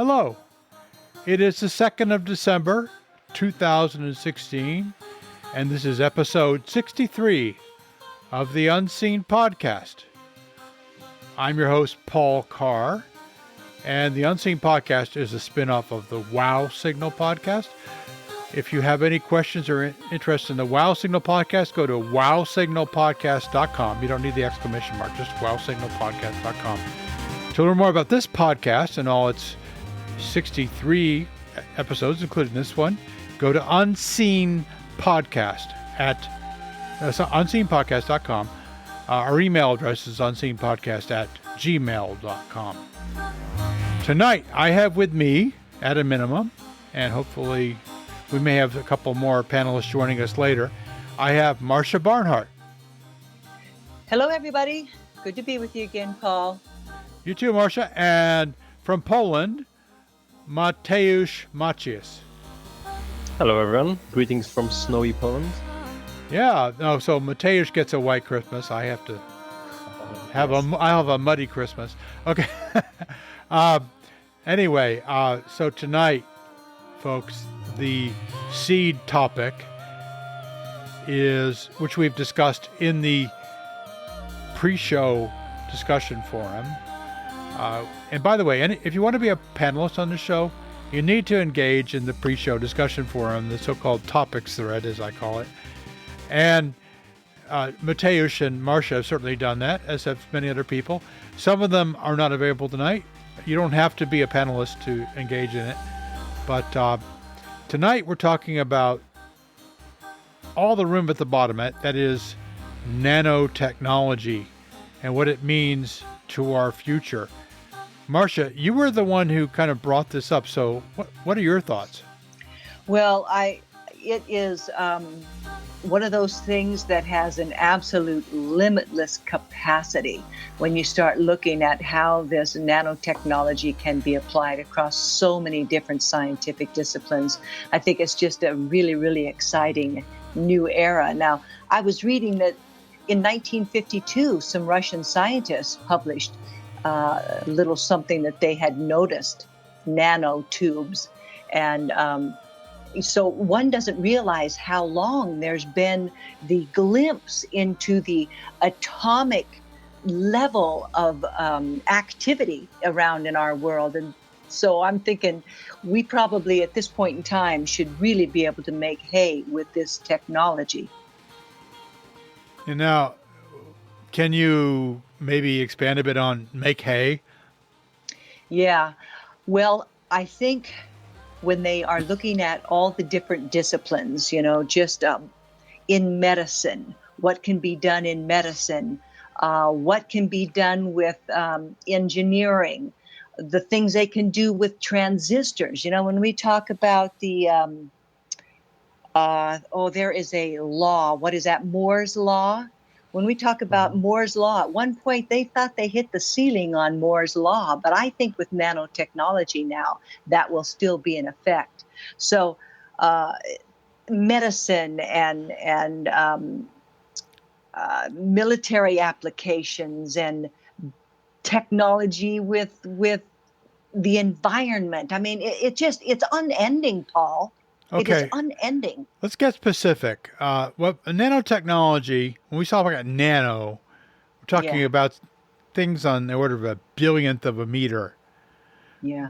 Hello. It is the 2nd of December, 2016, and this is episode 63 of the Unseen Podcast. I'm your host, Paul Carr, and the Unseen Podcast is a spinoff of the Wow Signal Podcast. If you have any questions or interest in the Wow Signal Podcast, go to wowsignalpodcast.com. You don't need the exclamation mark, just wowsignalpodcast.com. To learn more about this podcast and all its 63 episodes, including this one, go to Unseen Podcast at unseenpodcast.com. Our email address is unseenpodcast@gmail.com. Tonight, I have with me, at a minimum, and hopefully we may have a couple more panelists joining us later, I have Marsha Barnhart. Hello, everybody. Good to be with you again, Paul. You too, Marsha. And from Poland, Mateusz Macias. Hello, everyone. Greetings from snowy Poland. Yeah, no, so Mateusz gets a white Christmas. I have to have I have a muddy Christmas. Okay. Anyway, so tonight, folks, the seed topic is, which we've discussed in the pre-show discussion forum. And by the way, if you want to be a panelist on the show, you need to engage in the pre-show discussion forum, the so-called topics thread, as I call it. And Mateusz and Marsha have certainly done that, as have many other people. Some of them are not available tonight. You don't have to be a panelist to engage in it. But tonight we're talking about all the room at the bottom, that is nanotechnology and what it means to our future. Marsha, you were the one who kind of brought this up. So what are your thoughts? Well, it is one of those things that has an absolute limitless capacity when you start looking at how this nanotechnology can be applied across so many different scientific disciplines. I think it's just a really, really exciting new era. Now, I was reading that in 1952, some Russian scientists published a little something that they had noticed, nanotubes. And so one doesn't realize how long there's been the glimpse into the atomic level of activity around in our world. And so I'm thinking we probably at this point in time should really be able to make hay with this technology. And now, can you maybe expand a bit on make hay? Yeah. Well, I think when they are looking at all the different disciplines, just in medicine, what can be done in medicine, what can be done with engineering, the things they can do with transistors. When we talk about the, there is a law. What is that? Moore's law? When we talk about Moore's law, at one point they thought they hit the ceiling on Moore's law, but I think with nanotechnology now, that will still be in effect. So medicine and military applications and technology with the environment. I mean, it's unending, Paul. Okay. It is unending. Let's get specific. Nanotechnology, when we talk about nano, we're talking about things on the order of a billionth of a meter,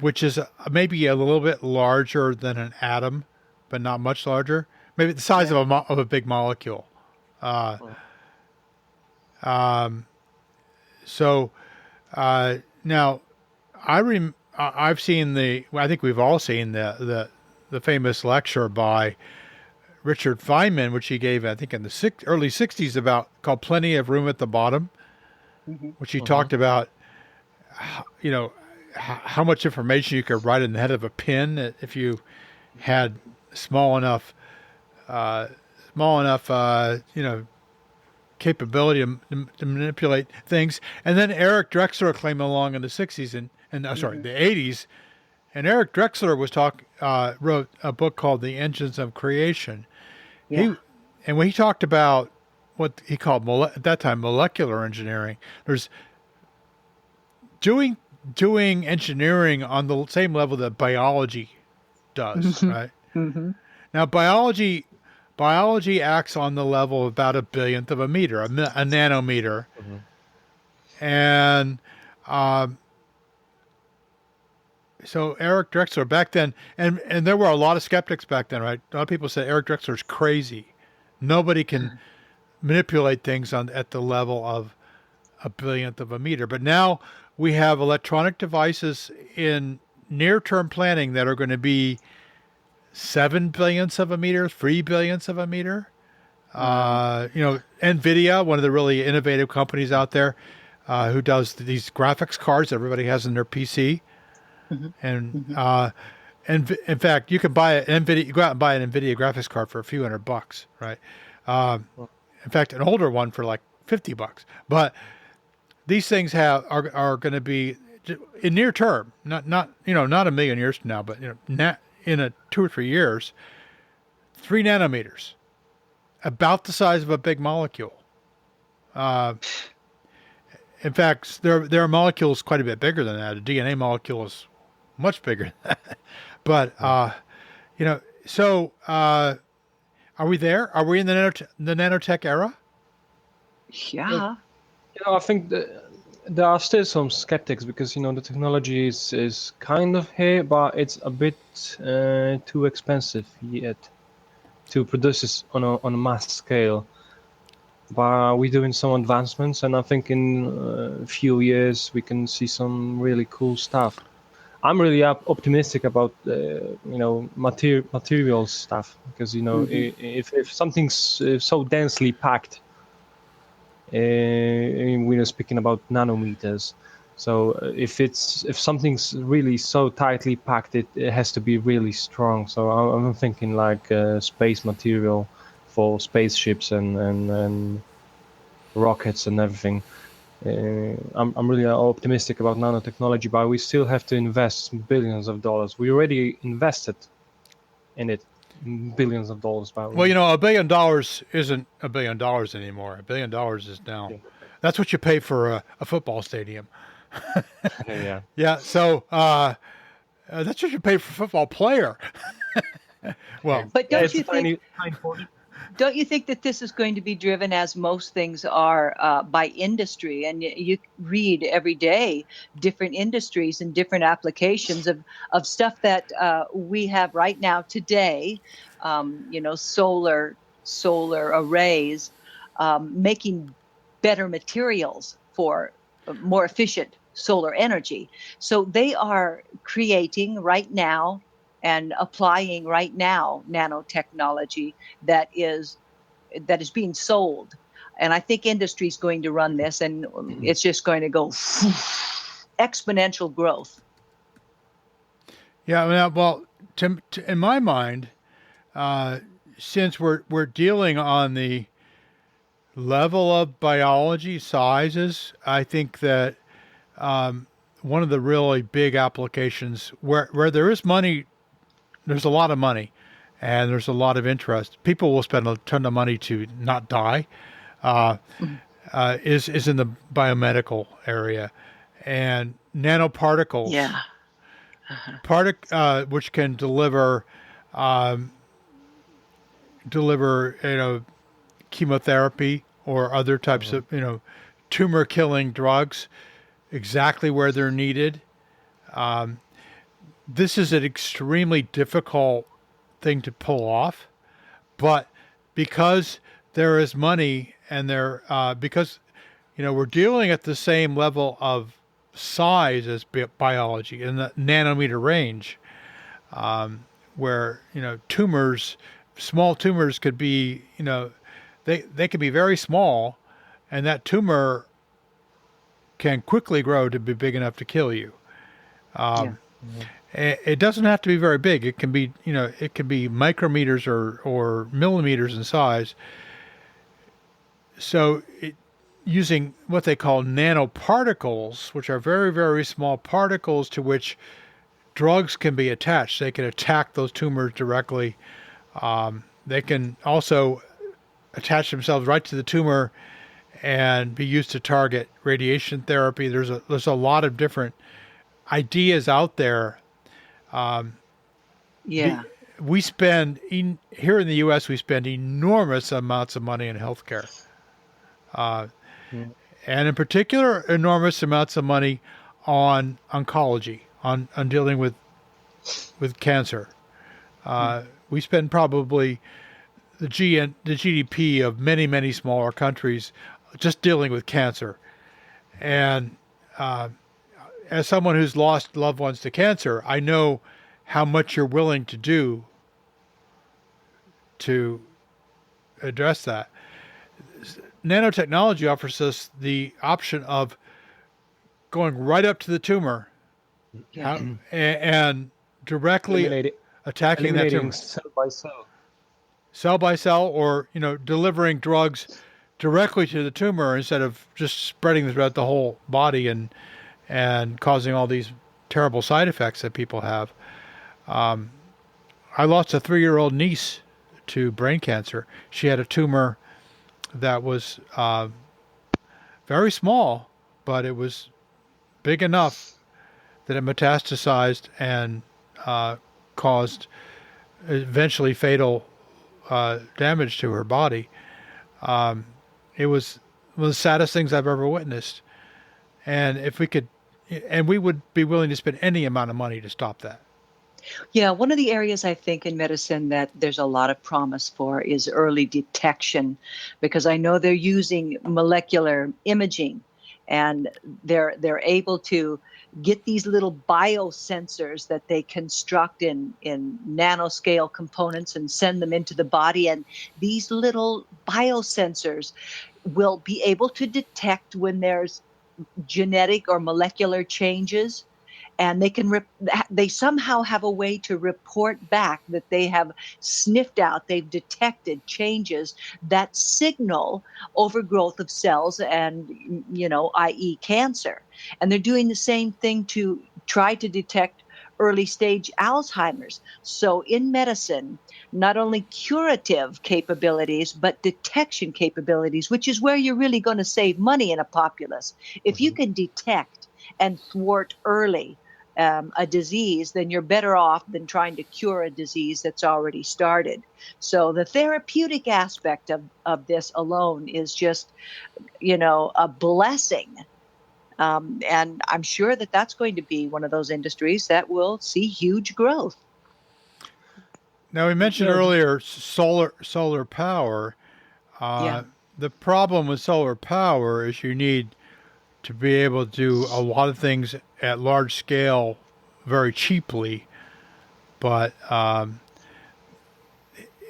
which is maybe a little bit larger than an atom, but not much larger. Maybe the size of a big molecule. Now, I've seen I think we've all seen the famous lecture by Richard Feynman, which he gave, I think, in the early 60s called Plenty of Room at the Bottom, which he talked about, how much information you could write in the head of a pin if you had small enough, capability to manipulate things. And then Eric Drexler came along in the 60s the 80s. And Eric Drexler wrote a book called The Engines of Creation. Yeah. And when he talked about what he called at that time molecular engineering, there's doing doing engineering on the same level that biology does, right? Mm-hmm. Now, biology acts on the level of about a billionth of a meter, a nanometer, and so Eric Drexler back then, and there were a lot of skeptics back then, right? A lot of people said Eric Drexler's crazy. Nobody can manipulate things at the level of a billionth of a meter. But now we have electronic devices in near-term planning that are going to be 7 billionths of a meter, 3 billionths of a meter. NVIDIA, one of the really innovative companies out there, who does these graphics cards everybody has in their PC. And in fact, you can buy an NVIDIA. You go out and buy an NVIDIA graphics card for a few $100, right? In fact, an older one for like $50. But these things are going to be in near term, not a million years from now, but in 2 or 3 years, 3 nanometers, about the size of a big molecule. In fact, there are molecules quite a bit bigger than that. A DNA molecule is much bigger than that. But, so are we there? Are we in the nanotech era? Yeah. I think there are still some skeptics because, the technology is kind of here, but it's a bit too expensive yet to produce this on a mass scale. But we're doing some advancements, and I think in a few years we can see some really cool stuff. I'm really optimistic about material stuff because if something's so densely packed, we're speaking about nanometers. So if something's really so tightly packed, it has to be really strong. So I'm thinking like space material for spaceships and rockets and everything. I'm really optimistic about nanotechnology, but we still have to invest billions of dollars. We already invested in it billions of dollars. But well, $1 billion isn't $1 billion anymore. $1 billion is now. That's what you pay for a football stadium. Yeah. Yeah. So that's what you pay for a football player. Well, but don't you think? Tiny portion. Don't you think that this is going to be driven, as most things are, by industry? And you read every day different industries and different applications of stuff that we have right now today. Solar arrays, making better materials for more efficient solar energy. So they are creating right now and applying right now nanotechnology that is being sold. And I think industry is going to run this, and it's just going to go exponential growth. Yeah, well, in my mind, since we're dealing on the level of biology sizes, I think that one of the really big applications where there is money, there's a lot of money, and there's a lot of interest. People will spend a ton of money to not die. Is in the biomedical area, and nanoparticles. Yeah. Which can deliver chemotherapy or other types of tumor killing drugs exactly where they're needed. This is an extremely difficult thing to pull off, but because there is money and because we're dealing at the same level of size as biology in the nanometer range, where small tumors could be they could be very small, and that tumor can quickly grow to be big enough to kill you. It doesn't have to be very big. It can be micrometers or millimeters in size. So using what they call nanoparticles, which are very, very small particles to which drugs can be attached. They can attack those tumors directly. They can also attach themselves right to the tumor and be used to target radiation therapy. There's a lot of different ideas out there. Yeah. We spend here in the U.S. we spend enormous amounts of money in healthcare, and in particular, enormous amounts of money on oncology, on dealing with cancer. We spend probably the GDP of many smaller countries just dealing with cancer, and as someone who's lost loved ones to cancer, I know how much you're willing to do to address that. Nanotechnology offers us the option of going right up to the tumor and directly attacking that tumor. Eliminating cell by cell. Cell by cell, or delivering drugs directly to the tumor instead of just spreading throughout the whole body and causing all these terrible side effects that people have. I lost a 3-year-old niece to brain cancer. She had a tumor that was very small, but it was big enough that it metastasized and caused eventually fatal damage to her body. It was one of the saddest things I've ever witnessed. And we would be willing to spend any amount of money to stop that. Yeah, one of the areas I think in medicine that there's a lot of promise for is early detection, because I know they're using molecular imaging, and they're able to get these little biosensors that they construct in nanoscale components and send them into the body. And these little biosensors will be able to detect when there's genetic or molecular changes, and they somehow have a way to report back that they have sniffed out, they've detected changes that signal overgrowth of cells and, i.e. cancer. And they're doing the same thing to try to detect early stage Alzheimer's. So in medicine, not only curative capabilities, but detection capabilities, which is where you're really going to save money in a populace. If you can detect and thwart early a disease, then you're better off than trying to cure a disease that's already started. So the therapeutic aspect of this alone is just, a blessing. And I'm sure that that's going to be one of those industries that will see huge growth. Now, we mentioned earlier solar power. The problem with solar power is you need to be able to do a lot of things at large scale very cheaply. But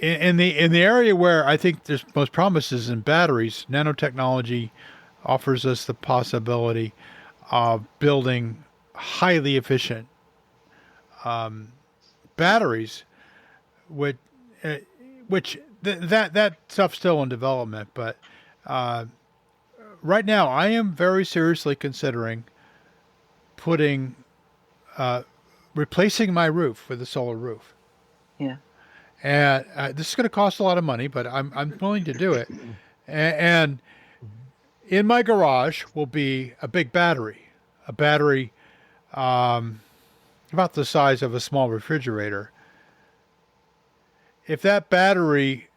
in the area where I think there's most promises in batteries, nanotechnology offers us the possibility of building highly efficient batteries, which that stuff's still in development. But right now, I am very seriously considering replacing my roof with a solar roof. Yeah. And this is going to cost a lot of money, but I'm willing to do it. And in my garage will be a big battery, about the size of a small refrigerator. If that battery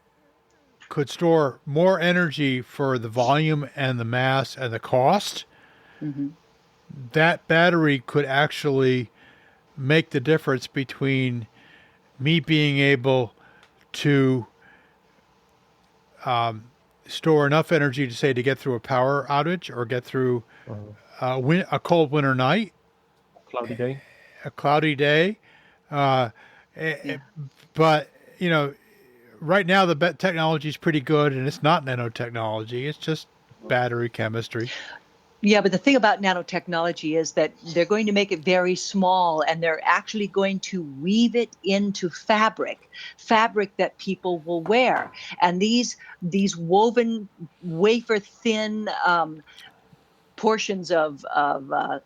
could store more energy for the volume and the mass and the cost, that battery could actually make the difference between me being able to store enough energy to get through a power outage or get through a cold winter night, a cloudy day. But right now the technology is pretty good, and it's not nanotechnology. It's just battery chemistry. Yeah, but the thing about nanotechnology is that they're going to make it very small, and they're actually going to weave it into fabric that people will wear. And these woven wafer thin portions of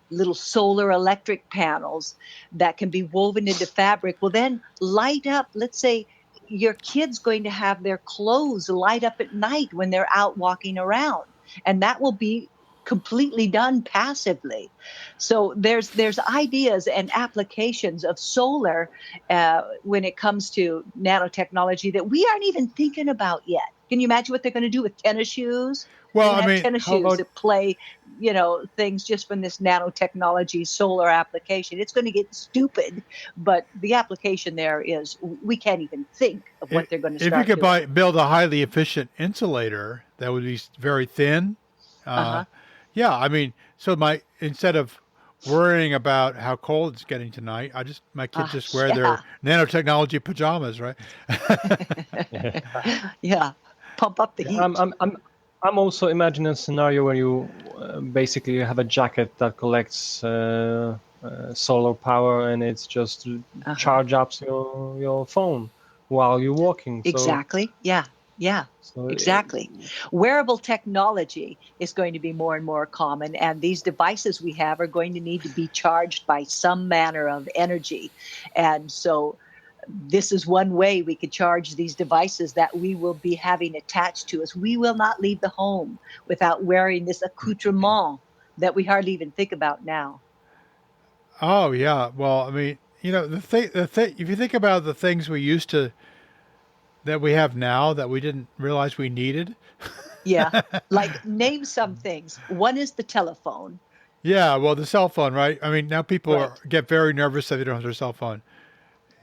little solar electric panels that can be woven into fabric will then light up. Let's say your kid's going to have their clothes light up at night when they're out walking around, and that will be completely done passively. So there's ideas and applications of solar when it comes to nanotechnology that we aren't even thinking about yet. Can you imagine what they're going to do with tennis shoes? They're Well, going I to have mean, tennis How shoes about that play, things just from this nanotechnology solar application. It's going to get stupid, but the application there is we can't even think of what they're going to if you start could doing. build a highly efficient insulator that would be very thin, Uh-huh. yeah, I mean, so instead of worrying about how cold it's getting tonight, my kids just wear their Yeah. nanotechnology pajamas, right? Yeah. Pump up the Yeah, I'm, heat. I'm, I'm, I'm also imagining a scenario where you basically have a jacket that collects solar power, and it's just Uh-huh. charge up your phone while you're walking. Exactly. Yeah. Yeah. So Exactly. Wearable technology is going to be more and more common, and these devices we have are going to need to be charged by some manner of energy. And so, this is one way we could charge these devices that we will be having attached to us. We will not leave the home without wearing this accoutrement that we hardly even think about now. Oh yeah. Well, I meing, the thing, if you think about the things that we have now that we didn't realize we needed. Yeah. Like, name some things. One is the telephone. Yeah, well, the cell phone, right? I mean, now people Right. get very nervous if they don't have their cell phone.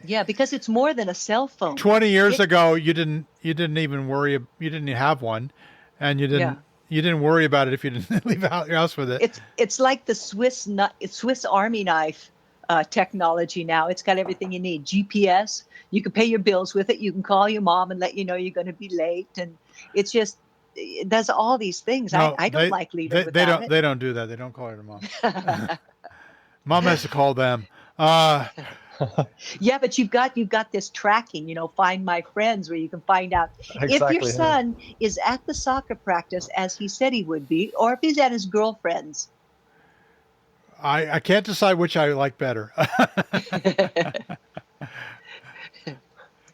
Yeah, because it's more than a cell phone. 20 years It, ago, you didn't even worry, you didn't have one, and yeah. you didn't worry about it if you didn't leave out your house with it. It's like the Swiss Army knife technology now. It's got everything you need. GPS. You can pay your bills with it. You can call your mom and let you know you're going to be late. And it does all these things. No, I don't like leaving they without don't it. they don't do that. They don't call her mom. Mom has to call them. Uh, Yeah, but you've got this tracking. Find my friends, where you can find out if your exactly. Yeah. son is at the soccer practice as he said he would be, or if he's at his girlfriend's. I can't decide which I like better.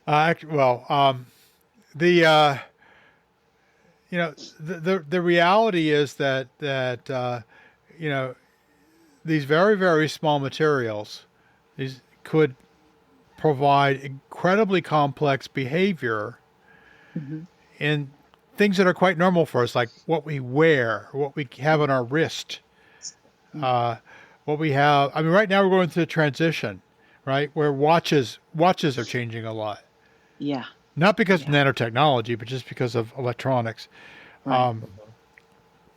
Well, the the reality is that these very, very small materials, these could provide incredibly complex behavior Mhm. in things that are quite normal for us, like what we wear, what we have on our wrist, uh, what we have. I mean, right now we're going through a transition, right, where watches are changing a lot, Yeah, not because of yeah, nanotechnology, but just because of electronics. right.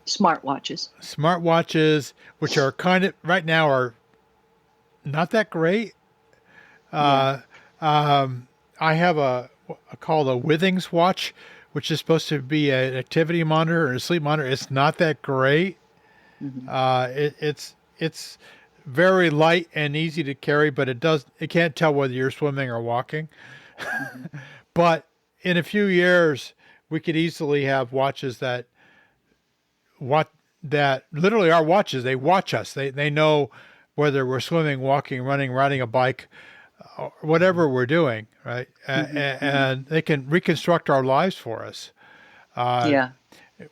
Smartwatches. Smartwatches, which are kind of right now are not that great. Yeah. Uh, I have called a Withings watch, which is supposed to be an activity monitor or a sleep monitor. It's not that great. Hmm. It's very light and easy to carry, but it can't tell whether you're swimming or walking. Hmm. But in a few years, we could easily have watches that literally are watches. They watch us. They know whether we're swimming, walking, running, riding a bike, whatever we're doing, right? Hmm. Hmm. And they can reconstruct our lives for us. Uh, Yeah.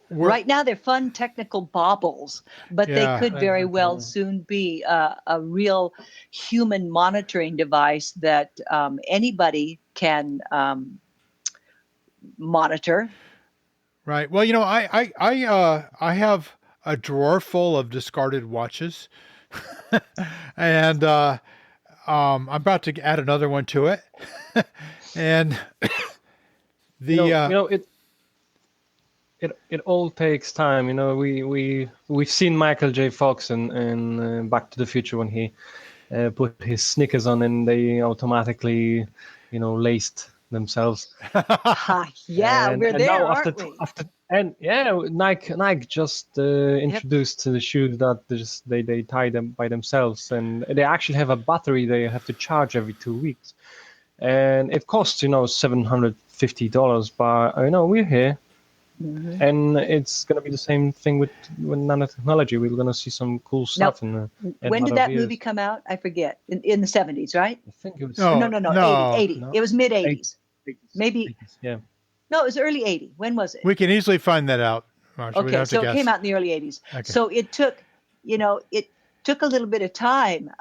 we're Right now, they're fun technical baubles, but they Yeah, could very Exactly. well soon be a real human monitoring device that anybody can monitor. right. Well, I have a drawer full of discarded watches, and I'm about to add another one to it. And You the know, you know, it all takes time. We've seen Michael J. Fox in Back to the Future when he put his sneakers on and they automatically, laced themselves. Yeah, And we're and there, now aren't we? after and yeah, Nike just Yep. introduced the shoes that they tie them by themselves, and they actually have a battery they have to charge every 2 weeks, and it costs $750. But we're here, Hmm. and it's gonna be the same thing with nanotechnology. We're gonna see some cool Now, stuff in a when did matter of that movie years. come out? I forget. In the 70s, right? I think it was No, no, no, no, 80, no, 80. no It was mid 80s, 80s. Maybe, 80s, yeah. no, it was early 80. When was it? we can easily find that out. Marsha. We'd Okay, have to so it guess. came out in the early 80s. Okay. So it took a little bit of time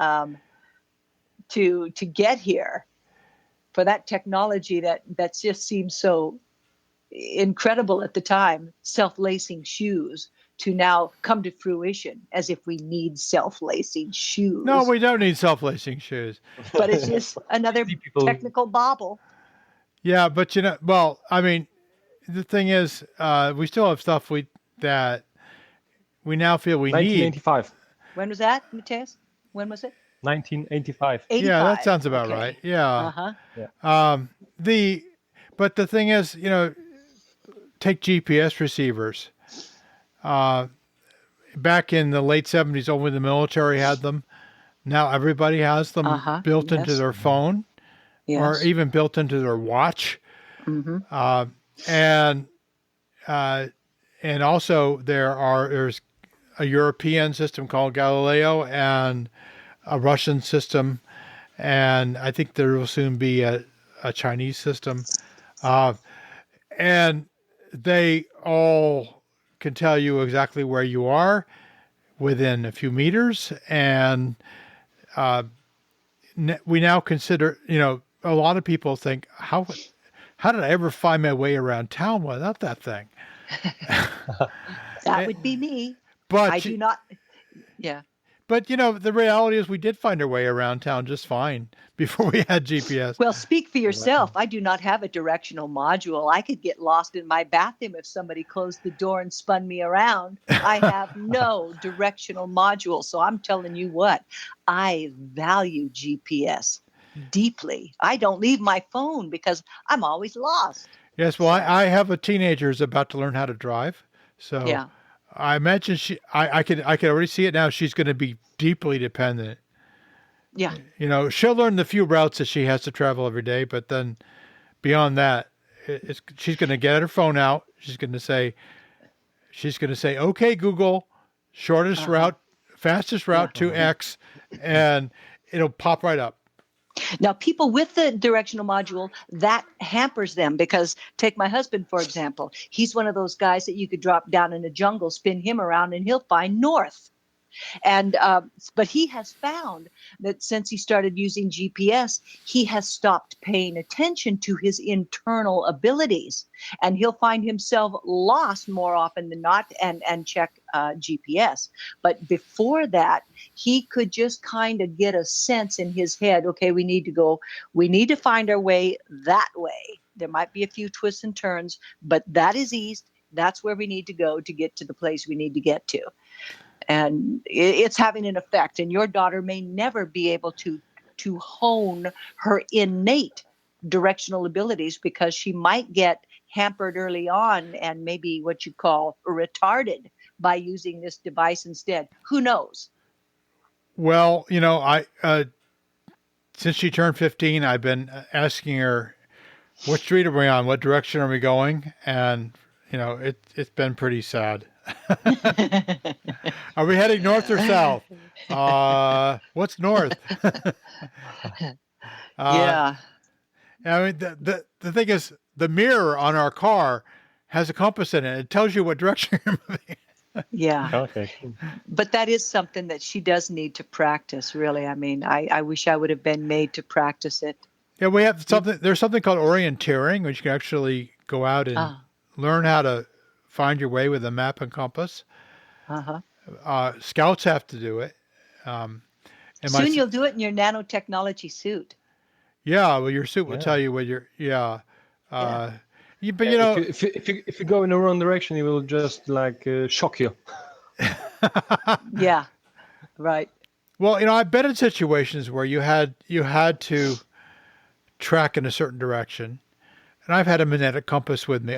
to get here for that technology that just seemed so incredible at the time, self-lacing shoes, to now come to fruition, as if we need self-lacing shoes. No, we don't need self-lacing shoes. But it's just another See people- technical bauble. Yeah, but well, I mean, the thing is, we still have stuff that we now feel we need. 1985. When was that, Mateusz? When was it? 1985. 85. Yeah, that sounds about Okay. right. Yeah. Uh-huh. But the thing is, take GPS receivers. Back in the late 70s, only the military had them. Now everybody has them built into Yes. their phone Yes. or even built into their watch. Mm-hmm. And also there's a European system called Galileo and a Russian system, and I think there will soon be a Chinese system, and they all can tell you exactly where you are within a few meters, and we now consider, a lot of people think, how did I ever find my way around town without that thing? That would be me. But I do not. Yeah. But the reality is we did find our way around town just fine before we had GPS. Well, speak for yourself. I do not have a directional module. I could get lost in my bathroom if somebody closed the door and spun me around. I have no directional module. So I'm telling you what, I value GPS deeply. I don't leave my phone because I'm always lost. Yes, well, I have a teenager who's about to learn how to drive. So Yeah. I imagine I can already see it now. She's going to be deeply dependent. Yeah. She'll learn the few routes that she has to travel every day, but then beyond that, she's going to get her phone out. She's going to say, "Okay, Google, shortest route, fastest route to X," and it'll pop right up. Now, people with the directional module, that hampers them because take my husband, for example. He's one of those guys that you could drop down in the jungle, spin him around, and he'll find north. And but he has found that since he started using GPS, he has stopped paying attention to his internal abilities, and he'll find himself lost more often than not and check GPS. But before that, he could just kind of get a sense in his head, okay, we need to find our way that way. There might be a few twists and turns, but that is east. That's where we need to go to get to the place we need to get to. And it's having an effect. And your daughter may never be able to hone her innate directional abilities because she might get hampered early on and maybe what you call retarded by using this device instead. Who knows? Well, I since she turned 15, I've been asking her, what street are we on? What direction are we going? And, it's been pretty sad. Are we heading north or south? What's north? Yeah. I mean, the thing is, the mirror on our car has a compass in it. It tells you what direction you're moving. Yeah. Okay. But that is something that she does need to practice, really. I mean, I wish I would have been made to practice it. Yeah, we have there's something called orienteering, which you can actually go out and learn how to find your way with a map and compass. Scouts have to do it. Soon you'll do it in your nanotechnology suit. Yeah, well, your suit will tell you what you're. Yeah. But if you go in the wrong direction, it will just shock you. Yeah. Right. Well, I've been in situations where you had to track in a certain direction. And I've had a magnetic compass with me,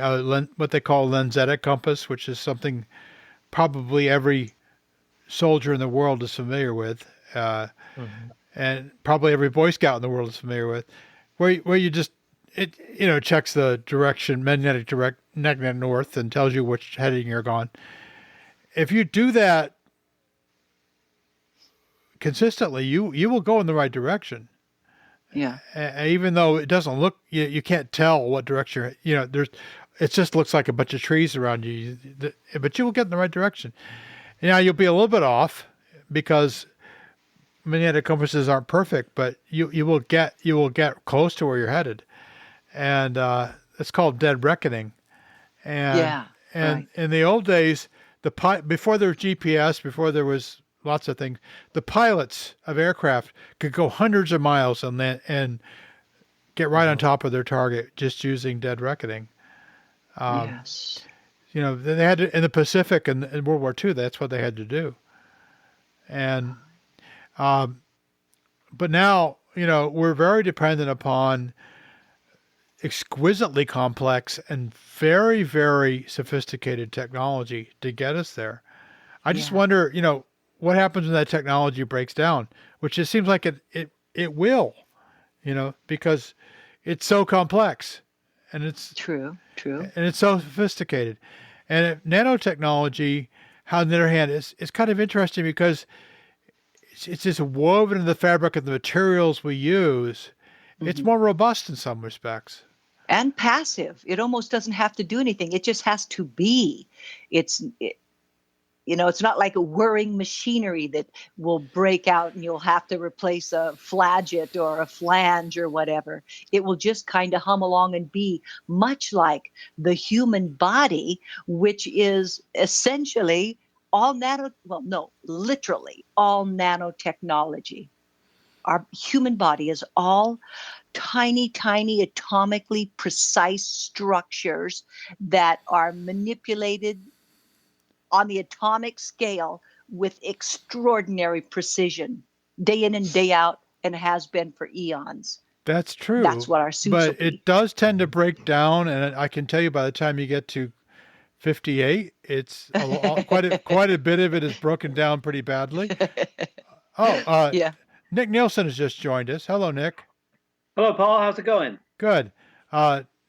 what they call lensetic compass, which is something probably every soldier in the world is familiar with, and probably every Boy Scout in the world is familiar with, where you just checks the direction, magnetic north, and tells you which heading you're going. If you do that consistently, you will go in the right direction. Yeah. Even though it doesn't look, you can't tell what direction, there's it just looks like a bunch of trees around you. But you will get in the right direction. Now you'll be a little bit off because magnetic compasses aren't perfect, but you will get close to where you're headed, and it's called dead reckoning. And right. in the old days, before there was GPS, before there was lots of things, the pilots of aircraft could go hundreds of miles and get right on top of their target just using dead reckoning. Yes. They had to, in the Pacific and in World War II. That's what they had to do. And but now, we're very dependent upon exquisitely complex and very, very sophisticated technology to get us there. I just wonder, what happens when that technology breaks down, which it seems like it will, because it's so complex and it's true. and it's so sophisticated. And nanotechnology, on the other hand, is kind of interesting because it's just woven in the fabric of the materials we use. It's more robust in some respects. And passive. It almost doesn't have to do anything. It just has to be. It's not like a whirring machinery that will break out and you'll have to replace a flaget or a flange or whatever. It will just kind of hum along and be much like the human body, which is essentially literally all nanotechnology. Our human body is all tiny, tiny, atomically precise structures that are manipulated on the atomic scale with extraordinary precision, day in and day out, and has been for eons. That's true. That's what our suits will But be. it does tend to break down, and I can tell you by the time you get to 58, it's quite a bit of it is broken down pretty badly. Yeah. Nick Nielsen has just joined us. Hello, Nick. Hello, Paul. How's it going? Good.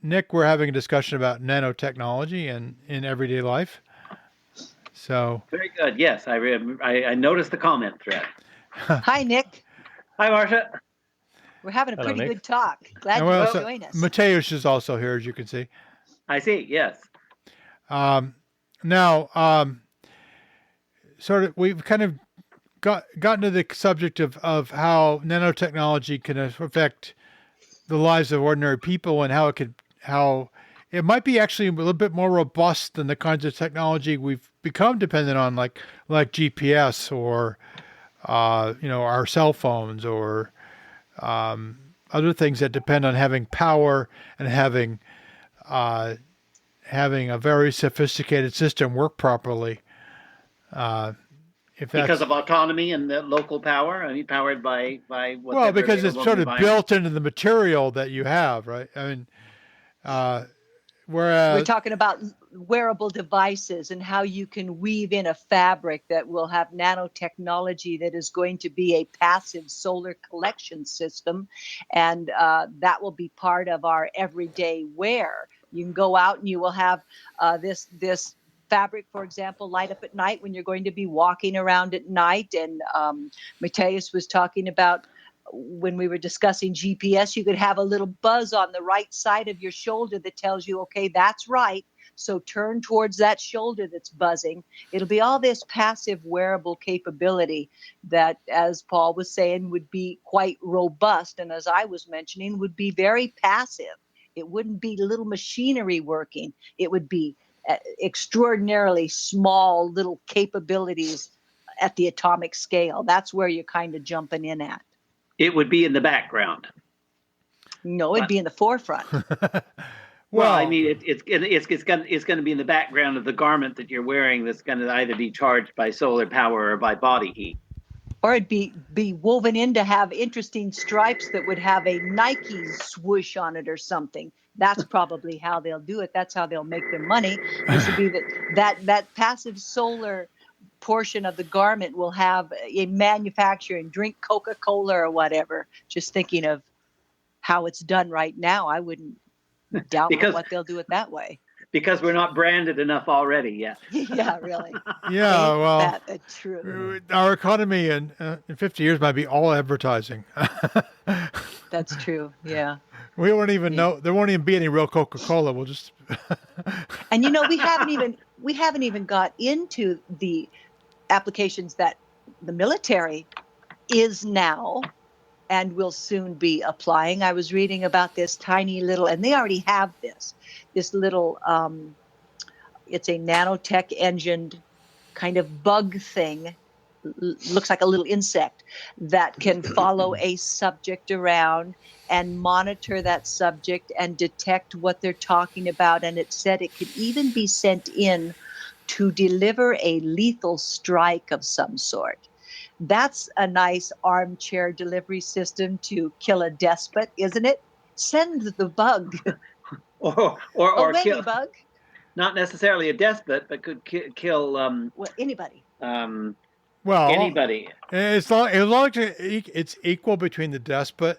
Nick, we're having a discussion about nanotechnology and in everyday life. So Very good. Yes, I noticed the comment thread. Hi, Nick. Hi, Marsha. We're having a Hello, pretty Nick. good talk. Glad you could join us. Mateusz is also here, as you can see. I see. Yes. Now, sort of, we've kind of gotten to the subject of how nanotechnology can affect the lives of ordinary people and how it might be actually a little bit more robust than the kinds of technology we've become dependent on, like GPS or our cell phones or other things that depend on having power and having a very sophisticated system work properly. Because of autonomy and the local power, powered by whatever. Because it's sort of built into the material that you have, right? I mean, whereas we're talking about wearable devices and how you can weave in a fabric that will have nanotechnology that is going to be a passive solar collection system, and that will be part of our everyday wear. You can go out and you will have this fabric, for example, light up at night when you're going to be walking around at night. And Mateusz was talking about when we were discussing GPS, you could have a little buzz on the right side of your shoulder that tells you, okay, that's right. So turn towards that shoulder that's buzzing. It'll be all this passive wearable capability that, as Paul was saying, would be quite robust. And as I was mentioning, would be very passive. It wouldn't be little machinery working. It would be extraordinarily small little capabilities at the atomic scale. That's where you're kind of jumping in at. It would be in the background. No, it'd be in the forefront. Well, it's going to be in the background of the garment that you're wearing. That's going to either be charged by solar power or by body heat. Or it'd be woven in to have interesting stripes that would have a Nike swoosh on it or something. That's probably how they'll do it. That's how they'll make their money. This would be that passive solar portion of the garment will have a manufacturing, drink Coca-Cola or whatever. Just thinking of how it's done right now, I wouldn't doubt what they'll do it that way. Because we're not branded enough already yet. Yeah, really. Yeah, Ain't well, that true. Our economy in 50 years might be all advertising. That's true. Yeah. We won't even know. There won't even be any real Coca-Cola. We'll just. And we haven't even got into the applications that the military is now and will soon be applying. I was reading about this tiny little, and they already have this little. It's a nanotech engined kind of bug thing. Looks like a little insect that can follow a subject around and monitor that subject and detect what they're talking about. And it said it could even be sent in to deliver a lethal strike of some sort. That's a nice armchair delivery system to kill a despot, isn't it? Send the bug. or kill bug. Not necessarily a despot, but could kill anybody. Well, anybody. As long as it's equal between the despot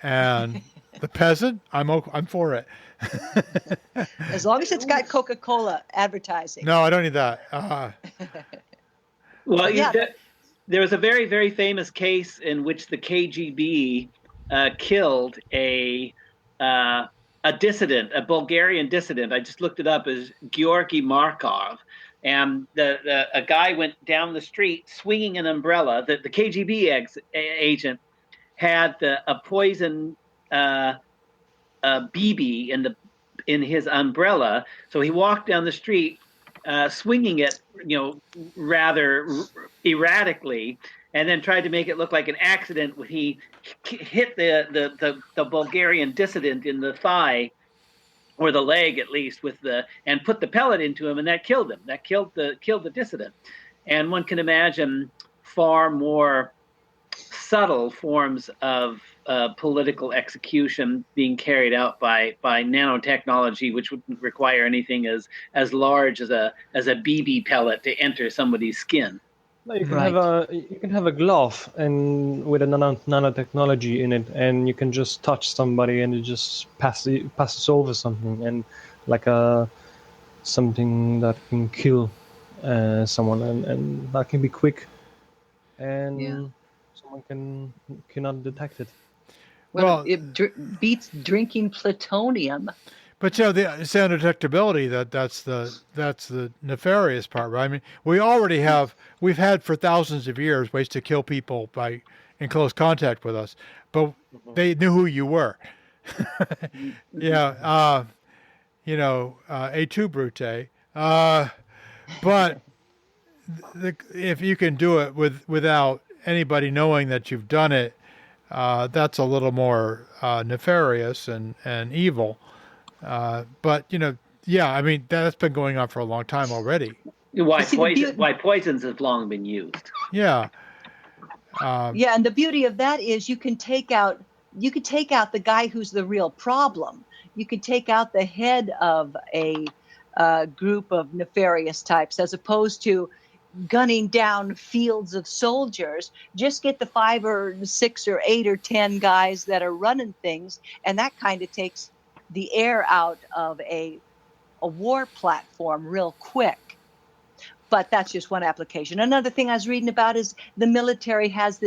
and the peasant, I'm for it. As long as it's got Coca-Cola advertising. No, I don't need that. Well, there was a very, very famous case in which the KGB killed a dissident, a Bulgarian dissident. I just looked it up as Georgy Markov. And a guy went down the street swinging an umbrella. The KGB agent had a poison BB in his umbrella. So he walked down the street swinging it, rather erratically, and then tried to make it look like an accident when he hit the Bulgarian dissident in the thigh, or the leg at least, and put the pellet into him, and that killed him. That killed the dissident. And one can imagine far more subtle forms of political execution being carried out by nanotechnology, which wouldn't require anything as large as a BB pellet to enter somebody's skin. You can have a glove and with a nanotechnology in it, and you can just touch somebody and it just passes over something, and like something that can kill someone, and that can be quick, and someone cannot detect it. Well, it beats drinking plutonium. But the undetectability, that's the nefarious part, right? I mean, we've had for thousands of years ways to kill people in close contact with us, but they knew who you were. Et tu, Brute. But if you can do it without anybody knowing that you've done it, that's a little more nefarious and evil. But I mean, that's been going on for a long time already. Why poisons have long been used. Yeah. And the beauty of that is you can take out the guy who's the real problem. You can take out the head of a group of nefarious types, as opposed to gunning down fields of soldiers. Just get the 5 or 6 or 8 or 10 guys that are running things, and that kind of takes the air out of a war platform real quick. But that's just one application. Another thing I was reading about is the military has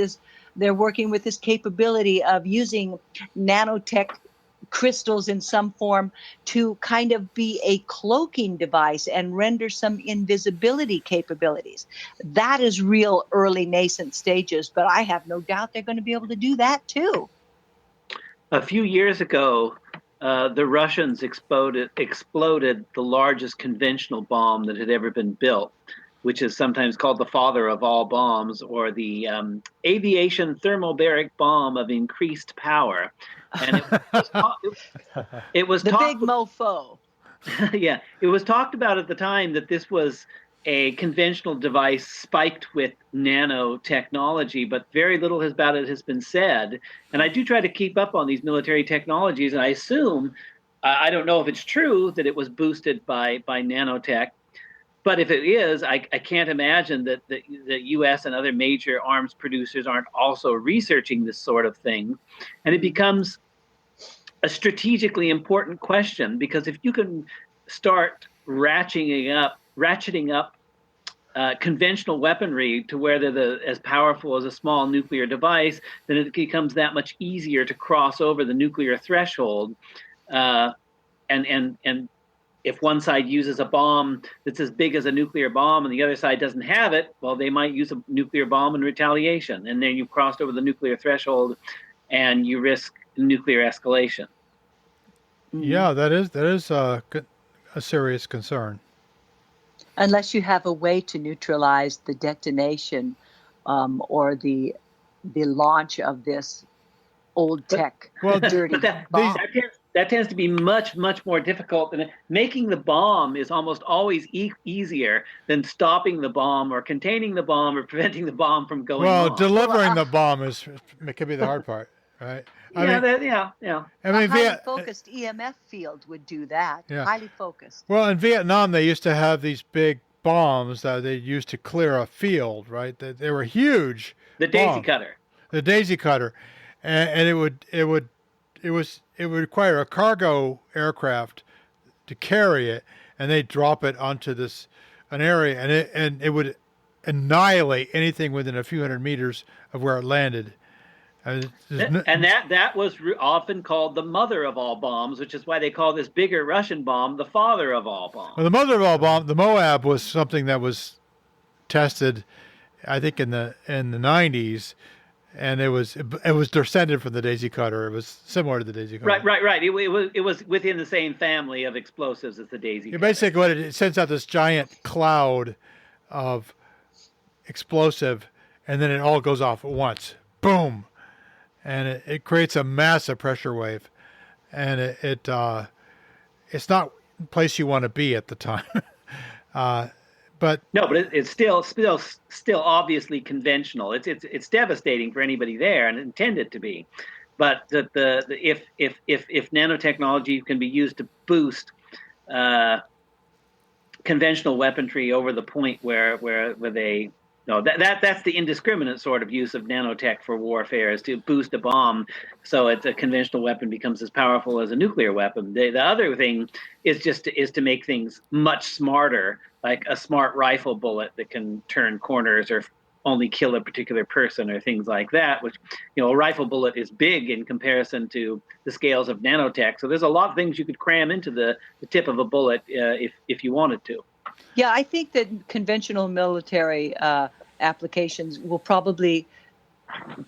they're working with this capability of using nanotech crystals in some form to kind of be a cloaking device and render some invisibility capabilities. That is real early nascent stages, but I have no doubt they're going to be able to do that too. A few years ago, the Russians exploded the largest conventional bomb that had ever been built, which is sometimes called the father of all bombs, or the aviation thermobaric bomb of increased power. And it was the big mofo. Yeah, it was talked about at the time that this was a conventional device spiked with nanotechnology, but very little about it has been said. And I do try to keep up on these military technologies, and I assume, I don't know if it's true that it was boosted by nanotech, but if it is, I can't imagine that the U.S. and other major arms producers aren't also researching this sort of thing. And it becomes a strategically important question, because if you can start ratcheting up conventional weaponry to where they're as powerful as a small nuclear device, then it becomes that much easier to cross over the nuclear threshold. And if one side uses a bomb that's as big as a nuclear bomb and the other side doesn't have it, well, they might use a nuclear bomb in retaliation. And then you've crossed over the nuclear threshold and you risk nuclear escalation. Yeah, that is a serious concern. Unless you have a way to neutralize the detonation or the launch of this old tech dirty bomb. That tends to be much, much more difficult. Than making the bomb is almost always easier than stopping the bomb or containing the bomb or preventing the bomb from going off. Well, delivering the bomb could be the hard part, right? Yeah. I mean, a highly focused EMF field would do that. Yeah. Highly focused. Well, in Vietnam, they used to have these big bombs that they used to clear a field, right? They were huge. The daisy cutter. The daisy cutter, and it would require a cargo aircraft to carry it, and they'd drop it onto an area, and it would annihilate anything within a few hundred meters of where it landed. And that was often called the mother of all bombs, which is why they call this bigger Russian bomb the father of all bombs. Well, the mother of all bombs, the Moab, was something that was tested, I think, in the 90s, and it was descended from the daisy cutter. It was similar to the daisy cutter. Right. It was within the same family of explosives as the daisy cutter. Basically, what it sends out this giant cloud of explosive, and then it all goes off at once. Boom. And it creates a massive pressure wave, and it's not the place you want to be at the time. But it's still obviously conventional. It's devastating for anybody there, and intended to be. But if nanotechnology can be used to boost conventional weaponry over the point where they that's the indiscriminate sort of use of nanotech for warfare, is to boost a bomb so a conventional weapon becomes as powerful as a nuclear weapon. The other thing is to make things much smarter, like a smart rifle bullet that can turn corners or only kill a particular person or things like that, which, a rifle bullet is big in comparison to the scales of nanotech. So there's a lot of things you could cram into the tip of a bullet if you wanted to. Yeah, I think that conventional military applications will probably,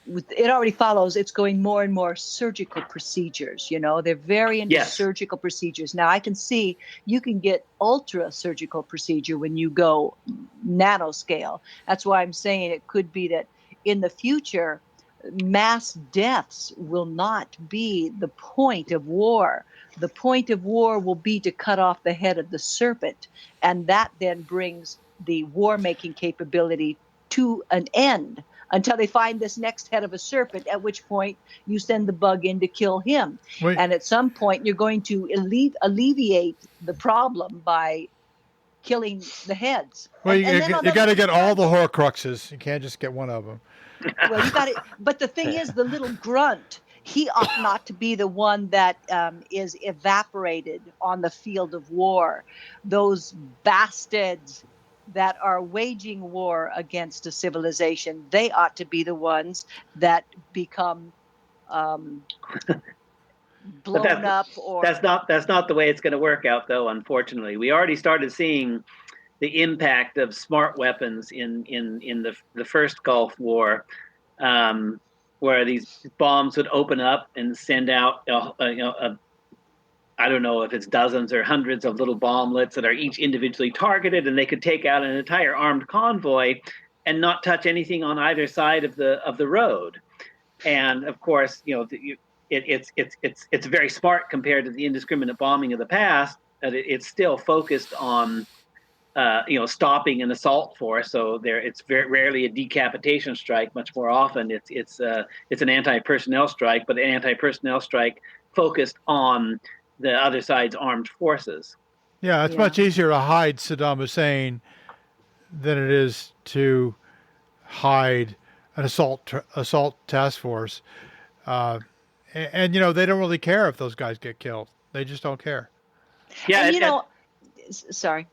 it already follows, it's going more and more surgical procedures. They're very into surgical procedures. Now, I can see you can get ultra surgical procedure when you go nanoscale. That's why I'm saying it could be that in the future, mass deaths will not be the point of war. The point of war will be to cut off the head of the serpent, and that then brings the war-making capability to an end until they find this next head of a serpent, at which point you send the bug in to kill him. Wait. And at some point, you're going to alleviate the problem by killing the heads. Well, you got to get all the Horcruxes. You can't just get one of them. Well, you got it. But the thing is, the little grunt, he ought not to be the one that is evaporated on the field of war. Those bastards that are waging war against a civilization, they ought to be the ones that become blown up. Or that's not the way it's going to work out, though. Unfortunately, we already started seeing the impact of smart weapons in the first Gulf War, where these bombs would open up and send out I don't know if it's dozens or hundreds of little bomblets that are each individually targeted, and they could take out an entire armed convoy and not touch anything on either side of the road. And of course, it's very smart compared to the indiscriminate bombing of the past. That it's still focused on stopping an assault force. So it's very rarely a decapitation strike. Much more often, it's an anti-personnel strike, but an anti-personnel strike focused on the other side's armed forces. Yeah, it's much easier to hide Saddam Hussein than it is to hide an assault task force. And they don't really care if those guys get killed. They just don't care. Yeah, and sorry.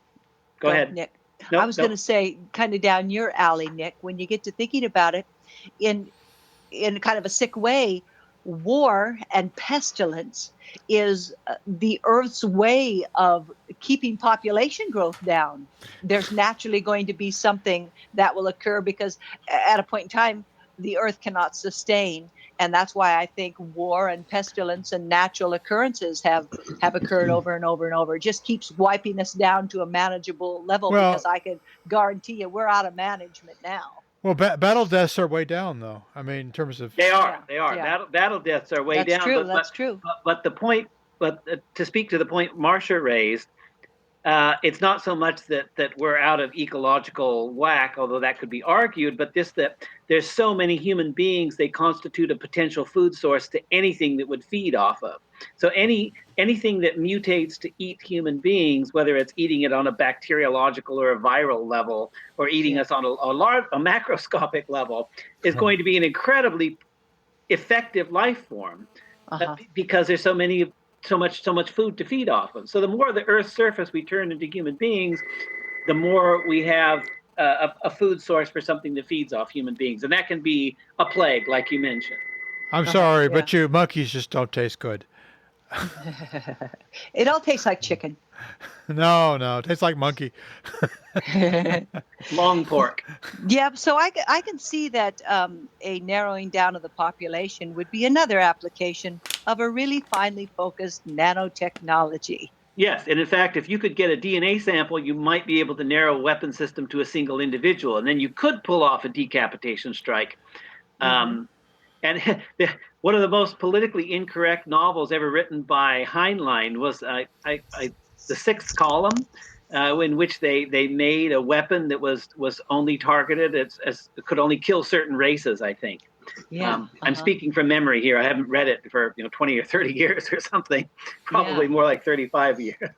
Go ahead, Nick. I was going to say, kind of down your alley, Nick, when you get to thinking about it in kind of a sick way, war and pestilence is the Earth's way of keeping population growth down. There's naturally going to be something that will occur because at a point in time, the Earth cannot sustain. And that's why I think war and pestilence and natural occurrences have occurred over and over and over. It just keeps wiping us down to a manageable level, because I can guarantee you we're out of management now. Well, battle deaths are way down, though. I mean, in terms of they are. Yeah. Battle deaths are way down. True. That's true. But the point, to speak to the point Marsha raised, it's not so much that we're out of ecological whack, although that could be argued, but that there's so many human beings, they constitute a potential food source to anything that would feed off of. So anything that mutates to eat human beings, whether it's eating it on a bacteriological or a viral level, or eating us on a macroscopic level, is going to be an incredibly effective life form, because there's so much food to feed off of. So the more of the Earth's surface we turn into human beings, the more we have a food source for something that feeds off human beings, and that can be a plague, like you mentioned. I'm sorry, but you monkeys just don't taste good. It all tastes like chicken. No, it tastes like monkey. Long pork. Yeah, so I can see that a narrowing down of the population would be another application of a really finely focused nanotechnology. Yes, and in fact, if you could get a DNA sample, you might be able to narrow a weapon system to a single individual, and then you could pull off a decapitation strike. And one of the most politically incorrect novels ever written by Heinlein was The Sixth Column, in which they made a weapon that was only targeted as could only kill certain races, I think. Yeah. I'm speaking from memory here. I haven't read it for 20 or 30 years or something, probably more like 35 years.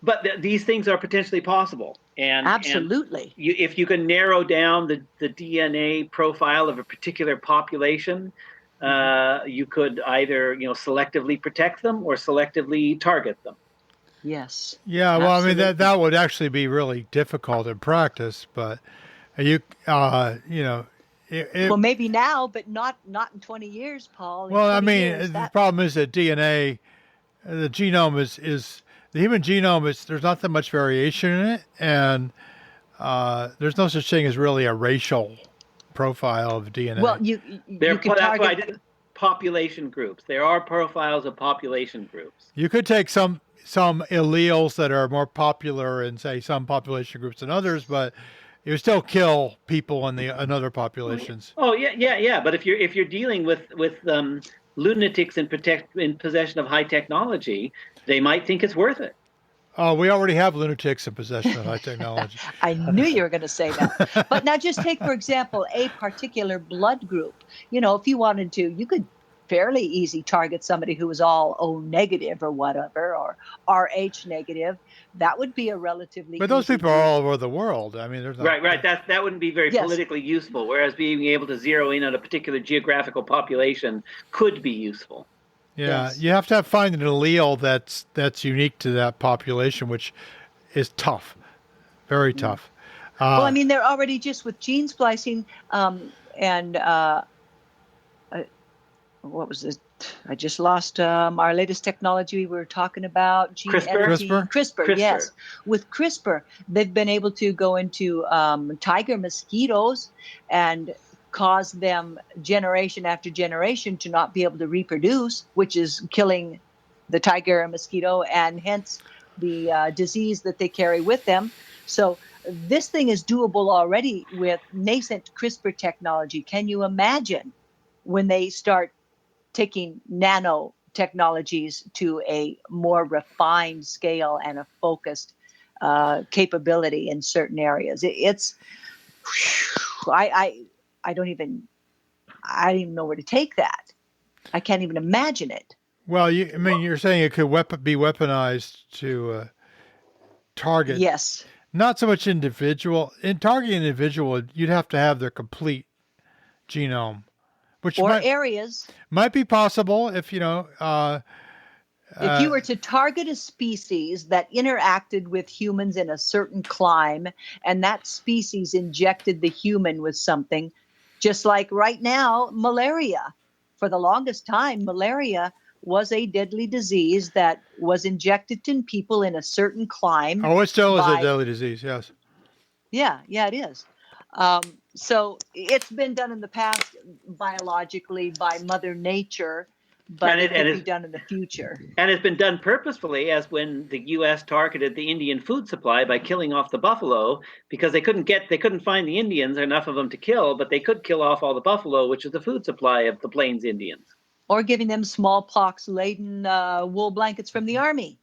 But these things are potentially possible. And absolutely. And if you can narrow down the DNA profile of a particular population, you could either selectively protect them or selectively target them. Yes. Yeah, well, absolutely. I mean that would actually be really difficult in practice, but well, maybe now, but not in 20 years, Paul. Well, I mean, the problem is that DNA, the genome is the human genome is, there's not that much variation in it, and there's no such thing as really a racial profile of DNA. Well, you can that's target why I did population groups. There are profiles of population groups. You could take some alleles that are more popular in, say, some population groups than others, but it would still kill people in other populations. Oh yeah. But if you're dealing with lunatics in possession of high technology, they might think it's worth it. Oh, we already have lunatics in possession of high technology. I knew you were going to say that. But now just take, for example, a particular blood group. If you wanted to, you could fairly easy target somebody who was all O negative or whatever, or RH negative. That would be a relatively. But those people are all over the world. I mean, there's not, right. That wouldn't be very politically useful. Whereas being able to zero in on a particular geographical population could be useful. Yeah, you have to find an allele that's unique to that population, which is tough, very tough. Well, I mean, they're already just with gene splicing and what was it? I just lost our latest technology we were talking about. Gene editing. CRISPR, yes. With CRISPR, they've been able to go into tiger mosquitoes and cause them generation after generation to not be able to reproduce, which is killing the tiger and mosquito and hence the disease that they carry with them. So this thing is doable already with nascent CRISPR technology. Can you imagine when they start taking nanotechnologies to a more refined scale and a focused capability in certain areas? I don't even know where to take that. I can't even imagine it. Well, you're saying it could be weaponized to target. Yes. Not so much individual. In targeting an individual, you'd have to have their complete genome, which areas might be possible if If you were to target a species that interacted with humans in a certain clime, and that species injected the human with something, just like right now, malaria. For the longest time, malaria was a deadly disease that was injected in people in a certain clime. Oh, it still is a deadly disease, yes. Yeah, it is. So it's been done in the past biologically by Mother Nature, but it could be done in the future. And it's been done purposefully, as when the U.S. targeted the Indian food supply by killing off the buffalo, because they couldn't find the Indians, enough of them to kill, but they could kill off all the buffalo, which is the food supply of the Plains Indians. Or giving them smallpox-laden wool blankets from the army.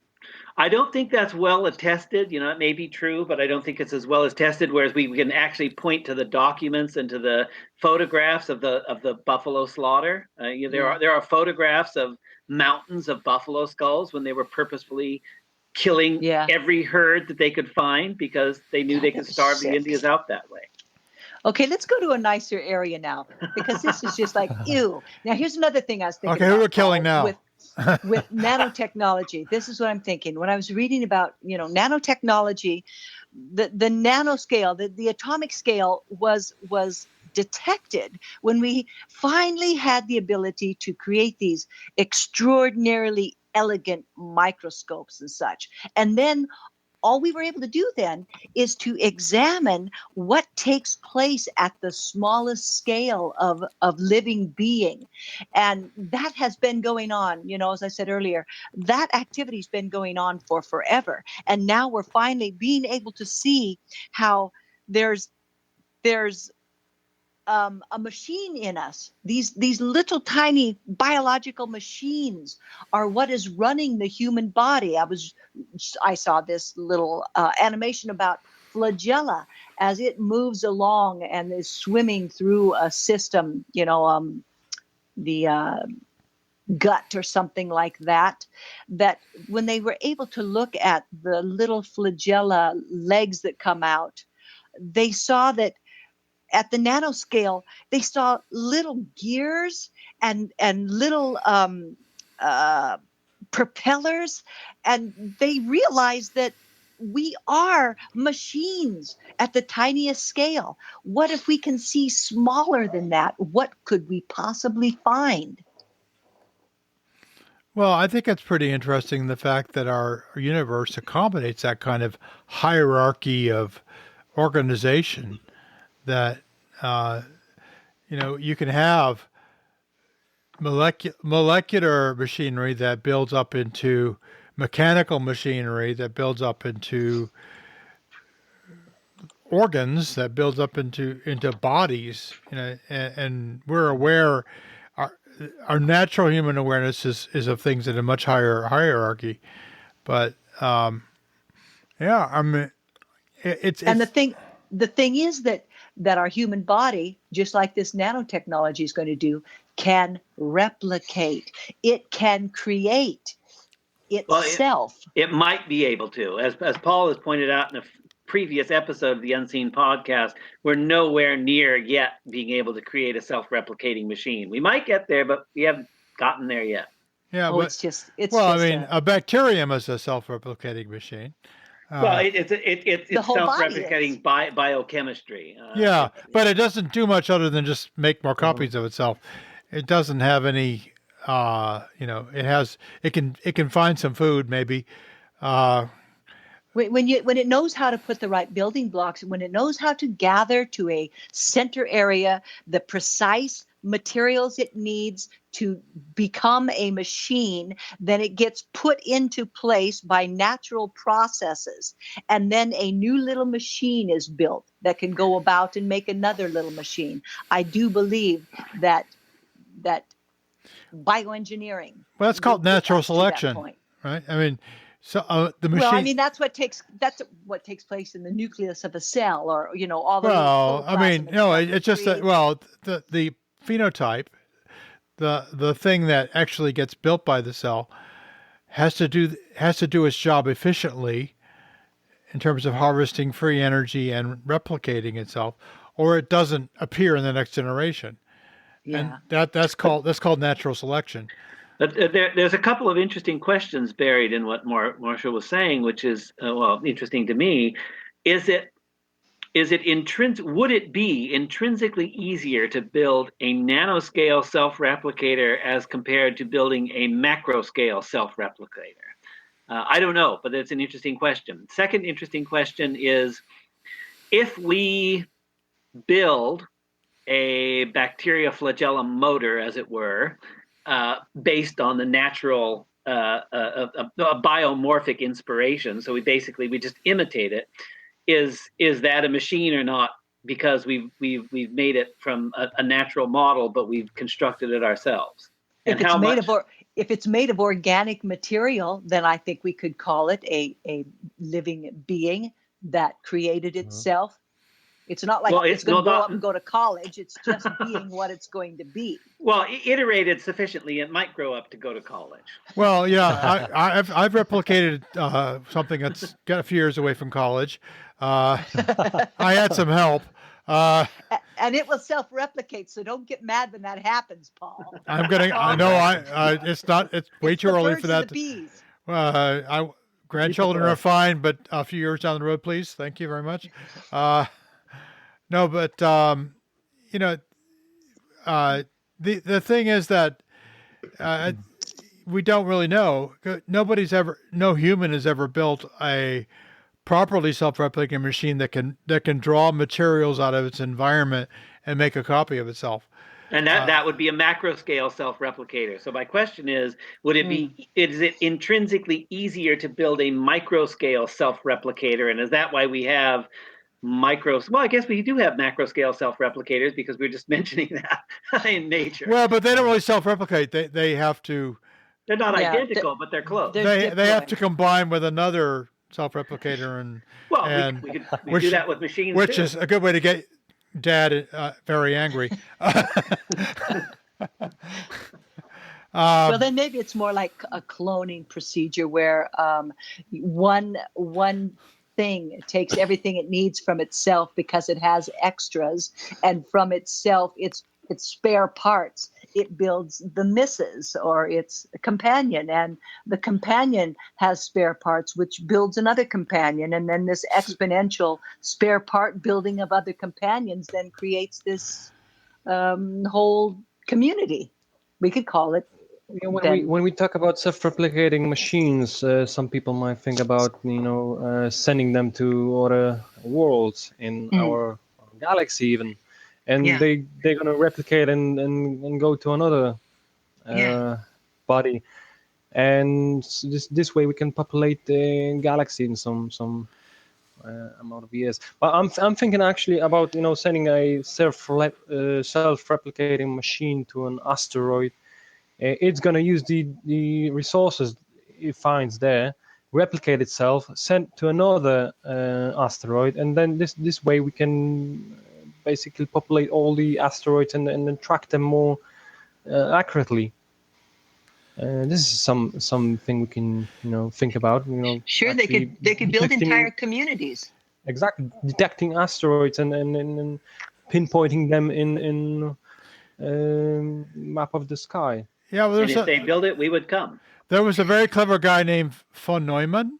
I don't think that's well attested. It may be true, but I don't think it's as well as tested. Whereas we can actually point to the documents and to the photographs of the buffalo slaughter. There are photographs of mountains of buffalo skulls when they were purposefully killing every herd that they could find, because they knew they could starve the Indians out that way. Okay, let's go to a nicer area now, because this is just like, ew. Now, here's another thing I was thinking about. Okay, who are we killing now? With nanotechnology. This is what I'm thinking. When I was reading about, nanotechnology, the nanoscale, the atomic scale was detected when we finally had the ability to create these extraordinarily elegant microscopes and such. And then all we were able to do then is to examine what takes place at the smallest scale of living being. And that has been going on, as I said earlier, that activity's been going on for forever. And now we're finally being able to see how there's a machine in us. These little tiny biological machines are what is running the human body. I saw this little animation about flagella as it moves along and is swimming through a system, the gut or something like that, that when they were able to look at the little flagella legs that come out, they saw that at the nanoscale, they saw little gears and little propellers, and they realized that we are machines at the tiniest scale. What if we can see smaller than that? What could we possibly find? Well, I think it's pretty interesting, the fact that our universe accommodates that kind of hierarchy of organization, that you can have molecular machinery that builds up into mechanical machinery, that builds up into organs, that builds up into bodies, and we're aware. Our natural human awareness is of things in a much higher hierarchy, but it's and the thing is that our human body, just like this nanotechnology is going to do, can replicate. It can create itself. Well, it might be able to, as Paul has pointed out in a previous episode of the Unseen Podcast, we're nowhere near yet being able to create a self-replicating machine. We might get there, but we haven't gotten there yet. Yeah, but a bacterium is a self-replicating machine. It's self-replicating biochemistry. But it doesn't do much other than just make more copies of itself. It doesn't have any. It can find some food maybe. When it knows how to put the right building blocks, when it knows how to gather to a center area the precise materials it needs to become a machine, then it gets put into place by natural processes. And then a new little machine is built that can go about and make another little machine. I do believe that bioengineering. Well, that's called natural selection, right? I mean, so the machine. Well, I mean, that's what takes place in the nucleus of a cell, or all the. Well, I mean, no, it's just that. Well, the phenotype, the thing that actually gets built by the cell, has to do its job efficiently, in terms of harvesting free energy and replicating itself, or it doesn't appear in the next generation. Yeah. And that's called natural selection. But there's a couple of interesting questions buried in what Marsha was saying, which is interesting to me. Would it be intrinsically easier to build a nanoscale self-replicator as compared to building a macro-scale self-replicator? I don't know, but it's an interesting question. Second interesting question is, if we build a bacteria flagellum motor, as it were, based on the natural a biomorphic inspiration, so we just imitate it. Is that a machine or not? Because we've made it from a natural model, but we've constructed it ourselves. And if it's made of organic material, then I think we could call it a living being that created itself. It's not like it's going to grow up and go to college. It's just being what it's going to be. Well, iterated sufficiently, it might grow up to go to college. Well, yeah, I've replicated something that's got a few years away from college. I had some help. And it will self-replicate, so don't get mad when that happens, Paul. It's way too early for that. Grandchildren are fine, but a few years down the road, please. Thank you very much. No, but the thing is that we don't really know. No human has ever built a properly self-replicating machine that can draw materials out of its environment and make a copy of itself. And that would be a macro scale self-replicator. So my question is it intrinsically easier to build a micro scale self-replicator? And is that why we have I guess we do have macro scale self-replicators, because we're just mentioning that in nature. Well, but they don't really self-replicate. They have to. They're not identical, but they're close. They have to combine with another self-replicator, we do that with machines, which is a good way to get Dad very angry. Well, then maybe it's more like a cloning procedure where one thing takes everything it needs from itself because it has extras, and from itself, its spare parts, it builds the misses or its companion, and the companion has spare parts which builds another companion, and then this exponential spare part building of other companions then creates this whole community, we could call it. When we talk about self-replicating machines, some people might think about sending them to other worlds in our galaxy even, and they're gonna replicate and go to another body, and this way we can populate the galaxy in some amount of years. But I'm thinking actually about sending a self-replicating machine to an asteroid. It's going to use the resources it finds there, replicate itself, send to another asteroid, and then this way we can basically populate all the asteroids and then track them more accurately. This is something we can think about. Sure, they could build entire communities. Exactly, detecting asteroids and pinpointing them in map of the sky. Yeah, well, and if they build it, we would come. There was a very clever guy named von Neumann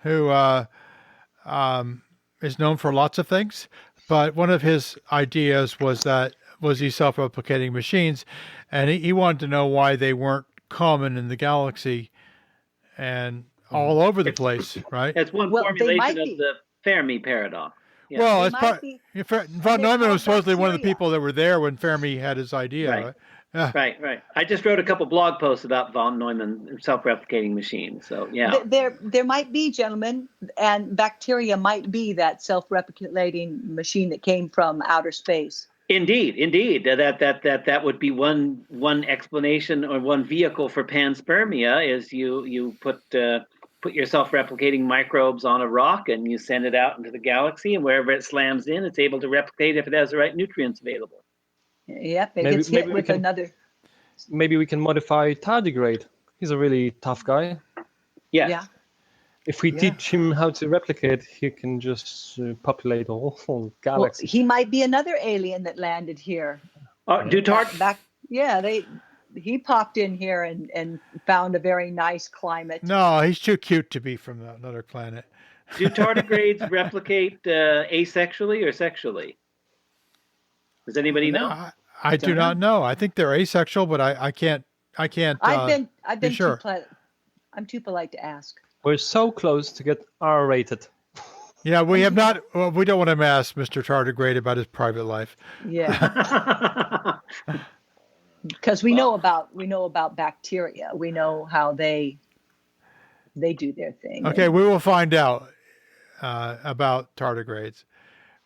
who is known for lots of things, but one of his ideas was these self-replicating machines, and he wanted to know why they weren't common in the galaxy and all over the place, right? It's one formulation of the Fermi paradox. Yeah. Well, von Neumann was supposedly one of the people that were there when Fermi had his idea. Right. Right? Yeah. Right. I just wrote a couple blog posts about von Neumann self-replicating machines. So yeah, there might be, gentlemen, and bacteria might be that self-replicating machine that came from outer space. Indeed, that would be one explanation or one vehicle for panspermia. Is you put your self-replicating microbes on a rock and you send it out into the galaxy, and wherever it slams in, it's able to replicate if it has the right nutrients available. Yep, it gets hit with another. Maybe we can modify tardigrade. He's a really tough guy. Yeah. If we teach him how to replicate, he can just populate a whole galaxy. Well, he might be another alien that landed here. They he popped in here and found a very nice climate. No, he's too cute to be from another planet. Do tardigrades replicate asexually or sexually? Does anybody know? I do not know. I think they're asexual, but I can't. I've been sure. I'm too polite to ask. We're so close to get R-rated. Yeah, we have not. Well, we don't want to ask Mr. Tardigrade about his private life. Yeah. Because we know about bacteria. We know how they do their thing. Okay, we will find out about tardigrades.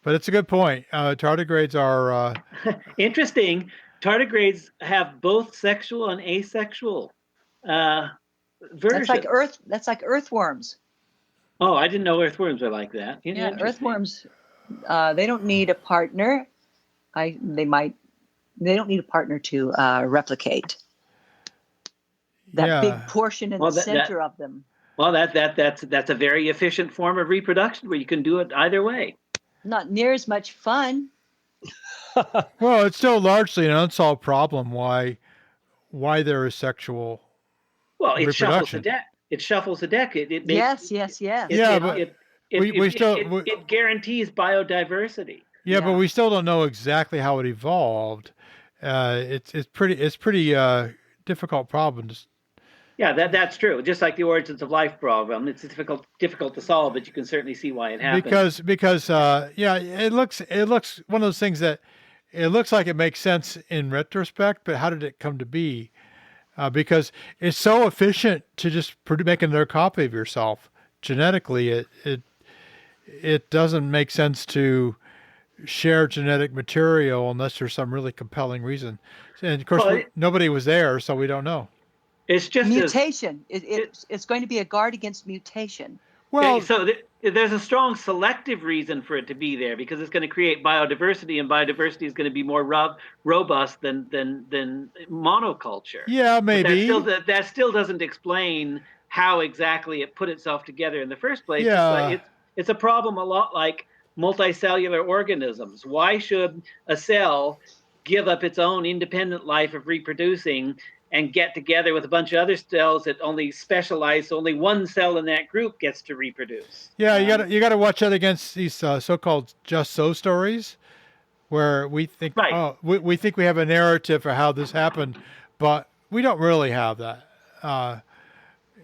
But it's a good point. Tardigrades are interesting. Tardigrades have both sexual and asexual versions. That's like earthworms. Oh, I didn't know earthworms are like that. Yeah, earthworms. They don't need a partner. They don't need a partner to replicate. That big portion in the center of them. Well, that's a very efficient form of reproduction where you can do it either way. Not near as much fun. Well, it's still largely an unsolved problem. Why there is sexual reproduction. It shuffles the deck. It makes, yes. It guarantees biodiversity. Yeah, but we still don't know exactly how it evolved. It's pretty difficult problem. Yeah, that's true. Just like the origins of life problem, it's difficult to solve, but you can certainly see why it happened. Because it looks one of those things that it looks like it makes sense in retrospect, but how did it come to be? Because it's so efficient to just make another copy of yourself genetically. It doesn't make sense to share genetic material unless there's some really compelling reason. And of course, nobody was there, so we don't know. It's just mutation. It's going to be a guard against mutation. Well, so there's a strong selective reason for it to be there because it's going to create biodiversity, and biodiversity is going to be more robust than monoculture. Yeah, maybe. But that still doesn't explain how exactly it put itself together in the first place. Yeah. It's a problem a lot like multicellular organisms. Why should a cell give up its own independent life of reproducing and get together with a bunch of other cells that only specialize, so only one cell in that group gets to reproduce? Yeah, you got to watch that against these so-called just so stories, where we think we think we have a narrative for how this happened, but we don't really have that.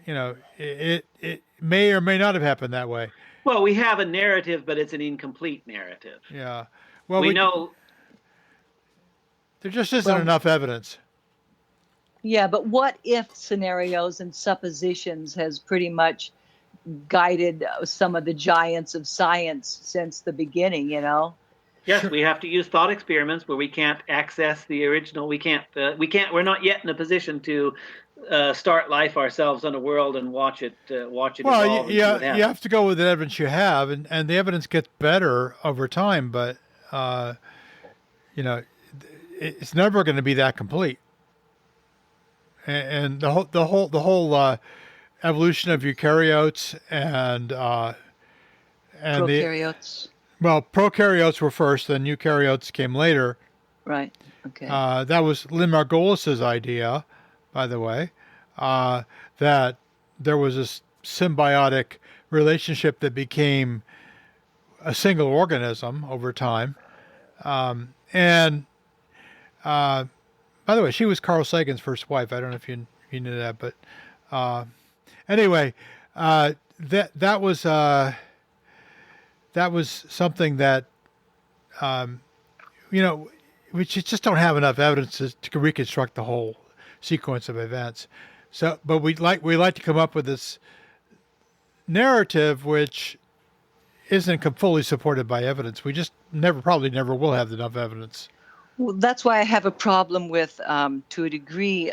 It may or may not have happened that way. Well, we have a narrative, but it's an incomplete narrative. Yeah. Well, we know there just isn't enough evidence. Yeah, but what if scenarios and suppositions has pretty much guided some of the giants of science since the beginning, Yes, we have to use thought experiments where we can't access the original. We're not yet in a position to start life ourselves on a world and watch it evolve. Well, you have to go with the evidence you have, and the evidence gets better over time, but it's never going to be that complete. And the whole evolution of eukaryotes and prokaryotes. Prokaryotes were first, then eukaryotes came later. Right. Okay. That was Lynn Margulis's idea, by the way, that there was this symbiotic relationship that became a single organism over time, by the way, she was Carl Sagan's first wife. I don't know if you knew that, but anyway, that was something that we just don't have enough evidence to reconstruct the whole sequence of events. So, but we like to come up with this narrative which isn't fully supported by evidence. We just probably never will have enough evidence. Well, that's why I have a problem with, to a degree,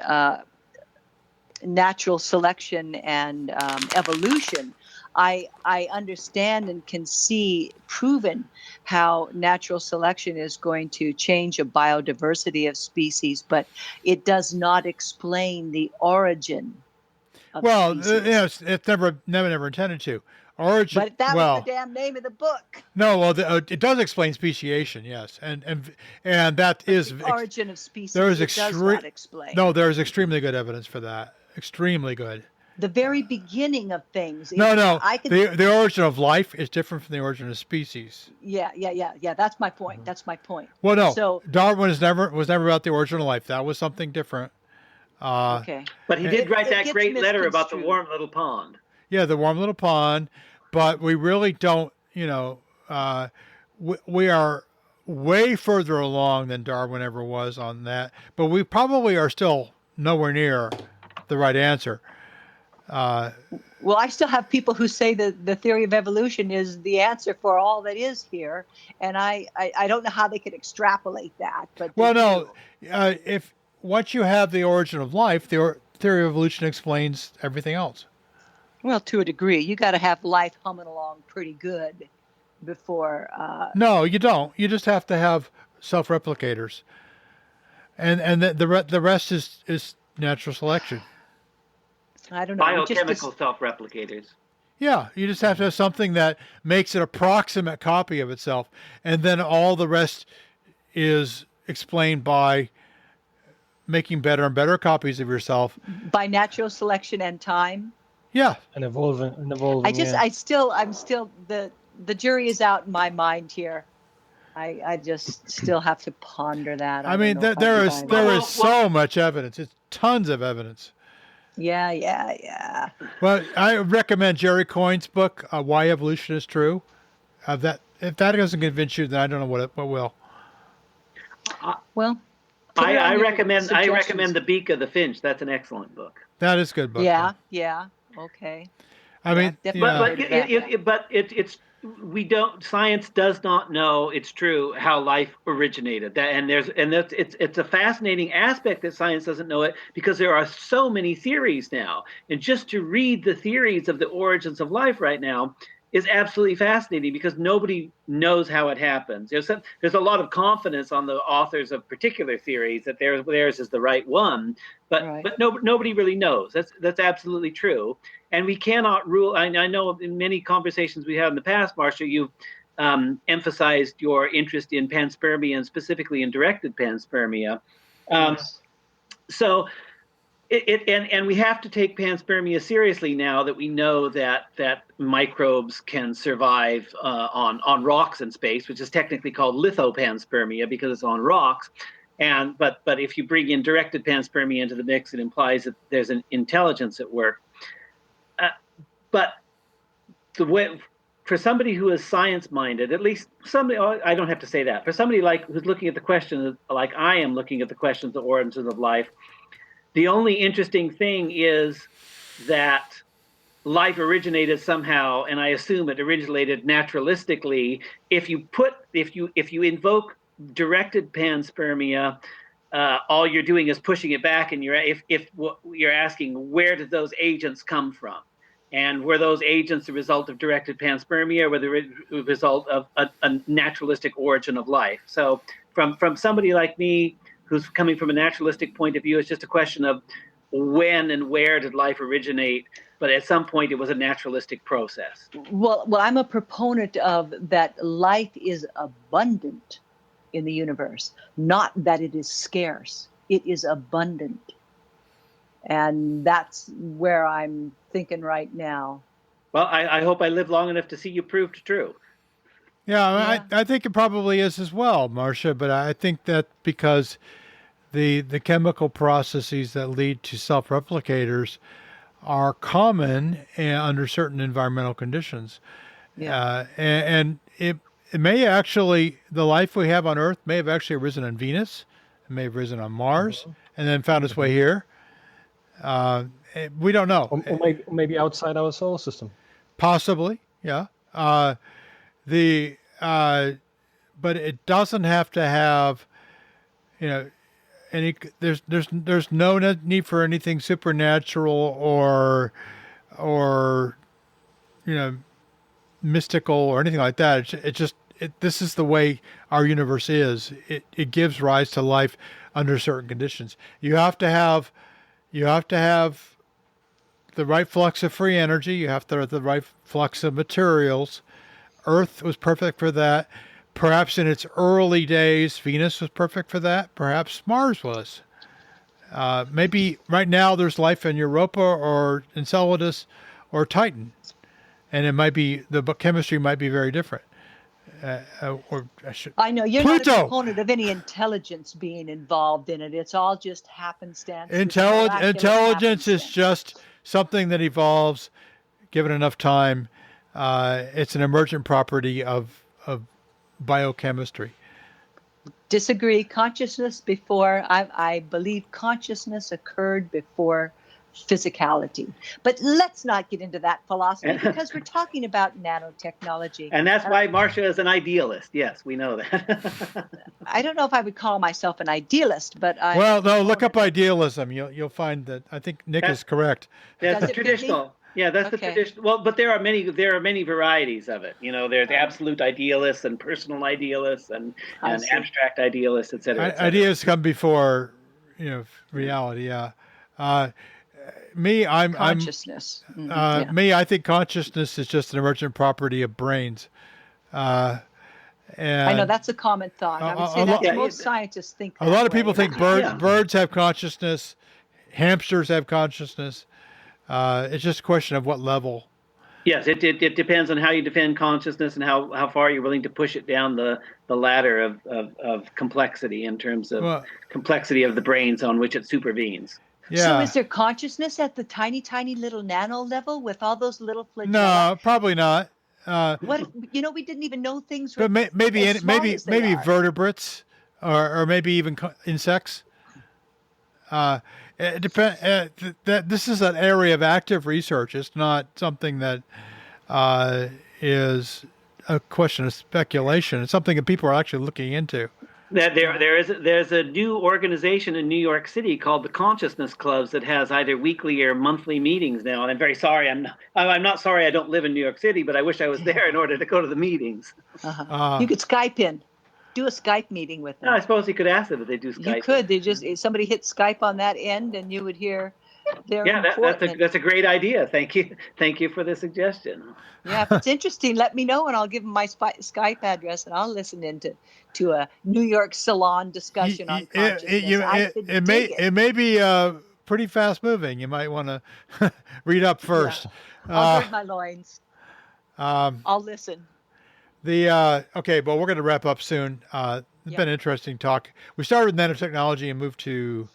natural selection and evolution. I understand and can see proven how natural selection is going to change a biodiversity of species, but it does not explain the origin of species. It's never intended to. Origin. But that well, was the damn name of the book. No, well, it does explain speciation, yes, and that is The origin of species. there is it does not explain. No, there is extremely good evidence for that. Extremely good. The very beginning of things. No. I can, the origin of life is different from the origin of species. Yeah. That's my point. That's my point. Well, no. So Darwin was never about the origin of life. That was something different. okay. But he did write it that gets great letter about the misconstrued. warm little pond. Yeah, the warm little pond, but we really don't. We are way further along than Darwin ever was on that. But we probably are still nowhere near the right answer. Well, I still have people who say that the theory of evolution is the answer for all that is here, and I don't know how they could extrapolate that. But if once you have the origin of life, the theory of evolution explains everything else. Well, to a degree, you got to have life humming along pretty good before. No, you don't. You just have to have self-replicators, and the rest is natural selection. I don't know. Biochemical self-replicators. Yeah, you just have to have something that makes an approximate copy of itself, and then all the rest is explained by making better and better copies of yourself. By natural selection and time. Yeah. And evolving. I'm still, the jury is out in my mind here. I just still have to ponder that. I mean, there is so much evidence. It's tons of evidence. Yeah. Well, I recommend Jerry Coyne's book, Why Evolution is True. If that doesn't convince you, then I don't know what will. Well, I recommend The Beak of the Finch. That's an excellent book. That is a good book. Yeah. Okay. I mean, science does not know, it's true, how life originated. It's a fascinating aspect that science doesn't know it, because there are so many theories now, and just to read the theories of the origins of life right now is absolutely fascinating, because nobody knows how it happens. There's a lot of confidence on the authors of particular theories that theirs is the right one, but nobody really knows. That's absolutely true, and we cannot rule. I know in many conversations we had in the past, Marsha, you've emphasized your interest in panspermia, and specifically in directed panspermia. So. And we have to take panspermia seriously now that we know that microbes can survive on rocks in space, which is technically called lithopanspermia because it's on rocks. But if you bring in directed panspermia into the mix, it implies that there's an intelligence at work. But the way, for somebody who is science-minded, at least somebody, I don't have to say that, for somebody who's looking at the question like I am looking at the questions of origins of life, the only interesting thing is that life originated somehow, and I assume it originated naturalistically. If you invoke directed panspermia, all you're doing is pushing it back, and you're asking, where did those agents come from? And were those agents the result of directed panspermia, or were they the result of a naturalistic origin of life? So from somebody like me, who's coming from a naturalistic point of view, it's just a question of when and where did life originate, but at some point it was a naturalistic process. Well, I'm a proponent of that life is abundant in the universe, not that it is scarce. It is abundant. And that's where I'm thinking right now. Well, I hope I live long enough to see you proved true. Yeah, I think it probably is as well, Marsha, but I think that because the chemical processes that lead to self-replicators are common under certain environmental conditions. Yeah. And it may actually, the life we have on Earth may have actually arisen on Venus, it may have risen on Mars, and then found its way here. We don't know. Or maybe outside our solar system. Possibly, yeah. But it doesn't have to have, any. There's no need for anything supernatural or mystical or anything like that. This is the way our universe is. It gives rise to life under certain conditions. You have to have the right flux of free energy. You have to have the right flux of materials. Earth was perfect for that. Perhaps in its early days, Venus was perfect for that. Perhaps Mars was. Maybe right now there's life in Europa or Enceladus or Titan, and it might be the chemistry might be very different. I know you're Pluto. not a proponent of any intelligence being involved in it. It's all just happenstance. Intelligence is just something that evolves given enough time. It's an emergent property of biochemistry. Disagree. Consciousness I believe consciousness occurred before physicality. But let's not get into that philosophy because we're talking about nanotechnology. And that's why Marsha is an idealist. Yes, we know that. I don't know if I would call myself an idealist, but look up idealism. You'll find that I think Nick is correct. That's the traditional. Yeah, that's the traditional. Well, but there are many varieties of it. There's absolute idealists and personal idealists and abstract idealists, et cetera, et cetera. Ideas come before, reality. Yeah. I'm consciousness. I think consciousness is just an emergent property of brains. And I know that's a common thought. I would say most scientists think that a lot of way. people think birds have consciousness, hamsters have consciousness. It's just a question of what level. Yes, it depends on how you defend consciousness and how far you're willing to push it down the ladder of complexity in terms of complexity of the brains on which it supervenes. Yeah. So is there consciousness at the tiny, tiny little nano level with all those little flagella? No, probably not. What we didn't even know things were maybe vertebrates or maybe even insects. It depends. This is an area of active research. It's not something that is a question of speculation. It's something that people are actually looking into. There's a new organization in New York City called the Consciousness Clubs that has either weekly or monthly meetings now. And I'm very sorry. I'm not sorry I don't live in New York City, but I wish I was there in order to go to the meetings. You could Skype in. Do a Skype meeting with them. No, I suppose you could ask them if they do Skype. You could. They just somebody hit Skype on that end, and you would hear their that's a great idea. Thank you for the suggestion. Yeah, if it's interesting, let me know, and I'll give them my Skype address, and I'll listen to a New York salon discussion on consciousness. It may be pretty fast moving. You might want to read up first. Yeah. I'll gird my loins. I'll listen. Okay, well, we're going to wrap up soon. It's been an interesting talk. We started with nanotechnology and moved to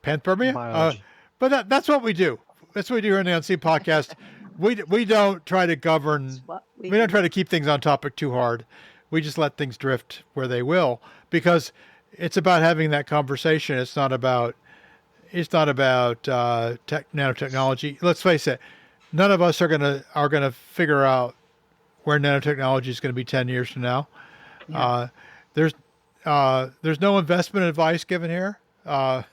panspermia. But that's what we do. That's what we do here on the Unseen Podcast. We don't try to govern. We don't try to keep things on topic too hard. We just let things drift where they will because it's about having that conversation. It's not about nanotechnology. Let's face it. None of us are gonna figure out where nanotechnology is going to be 10 years from now. Yeah. There's no investment advice given here. There's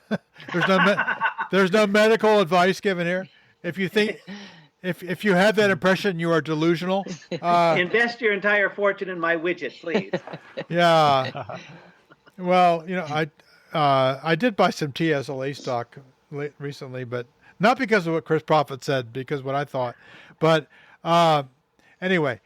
no medical advice given here. If you think, if you have that impression, you are delusional. Invest your entire fortune in my widget, please. Yeah. Well, I did buy some TSLA stock recently, but not because of what Chris Prophet said, because what I thought. But anyway.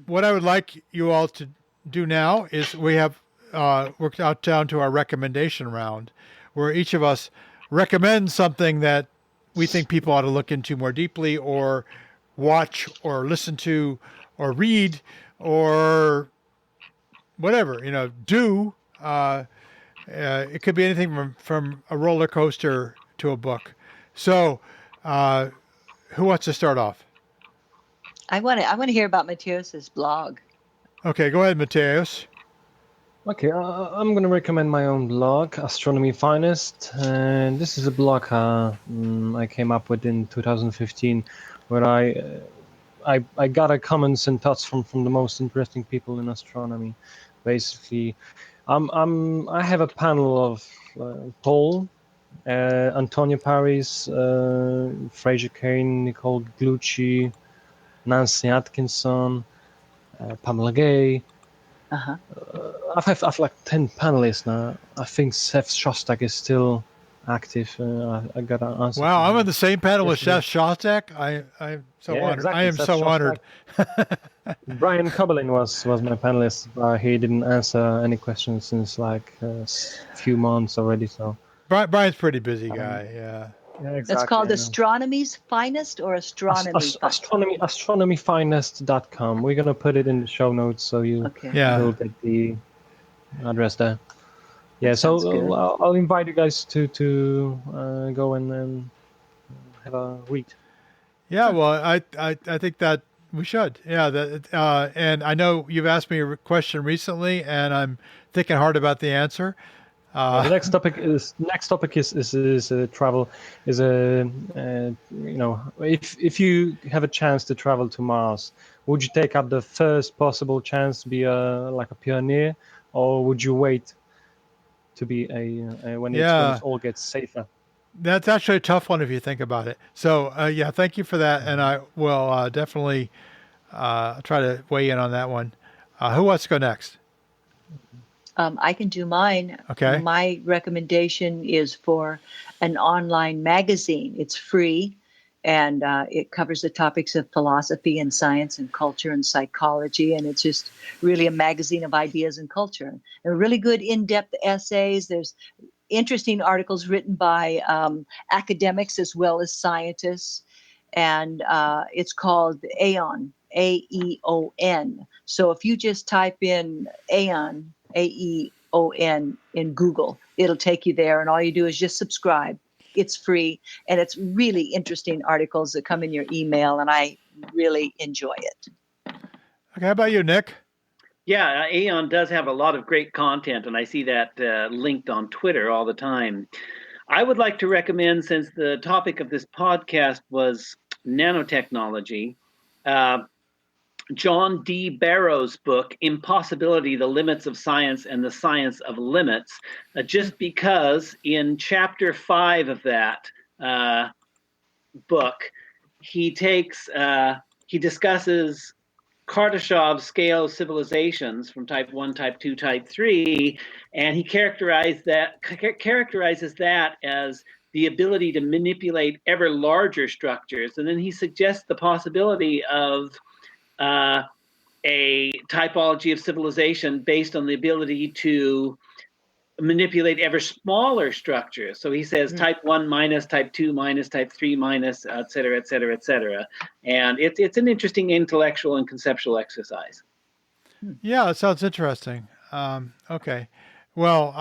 What I would like you all to do now is we have worked out down to our recommendation round, where each of us recommends something that we think people ought to look into more deeply, or watch, or listen to, or read, or whatever do. It could be anything from a roller coaster to a book. So, who wants to start off? I want to hear about Mateusz's blog. Okay, go ahead, Mateusz. Okay, I'm going to recommend my own blog, Astronomy Finest, and this is a blog I came up with in 2015, where I gather comments and thoughts from the most interesting people in astronomy. Basically, I have a panel of Paul, Antonio Paris, Fraser Kane, Nicole Glucci, Nancy Atkinson, Pamela Gay. I've like 10 panelists now. I think Seth Shostak is still active. I got an answer. Wow, to I'm him on the same panel with Chef yesterday. Shostak. I'm so Yeah, honored. I exactly. am Seth so honored. Shostak. Brian Koberlin was my panelist. He didn't answer any questions since like a few months already. So Brian's a pretty busy um, guy. Yeah. yeah, That's exactly. called Astronomy's Finest or Astronomy Finest? Astronomyfinest.com. We're gonna put it in the show notes so you Okay. Yeah. will get the address there. Yeah, That sounds so good. I'll invite you guys to go and have a read. Yeah. Well, I think that we should. Yeah. And I know you've asked me a question recently, and I'm thinking hard about the answer. The next topic is travel. Is if you have a chance to travel to Mars, would you take up the first possible chance to be like a pioneer, or would you wait to be when Yeah. it all gets safer? That's actually a tough one if you think about it. So, yeah, thank you for that. And I will definitely try to weigh in on that one. Who wants to go next? I can do mine. Okay. My recommendation is for an online magazine. It's free and it covers the topics of philosophy and science and culture and psychology. And it's just really a magazine of ideas and culture. And really good in-depth essays. There's interesting articles written by academics as well as scientists. And it's called Aeon, Aeon. So if you just type in Aeon, Aeon in Google, it'll take you there. And all you do is just subscribe. It's free. And it's really interesting articles that come in your email. And I really enjoy it. Okay. How about you, Nick? Yeah, Aeon does have a lot of great content, and I see that linked on Twitter all the time. I would like to recommend, since the topic of this podcast was nanotechnology, John D. Barrow's book, Impossibility, The Limits of Science and the Science of Limits, just because in chapter 5 of that book, he discusses Kardashov's scale of civilizations from type 1, type 2, type 3, and he characterizes that as the ability to manipulate ever larger structures. And then he suggests the possibility of a typology of civilization based on the ability to manipulate ever smaller structures. So he says type 1 minus, type 2 minus, type 3 minus, et cetera, et cetera, et cetera. And it's an interesting intellectual and conceptual exercise. Yeah, it sounds interesting. Okay. Well,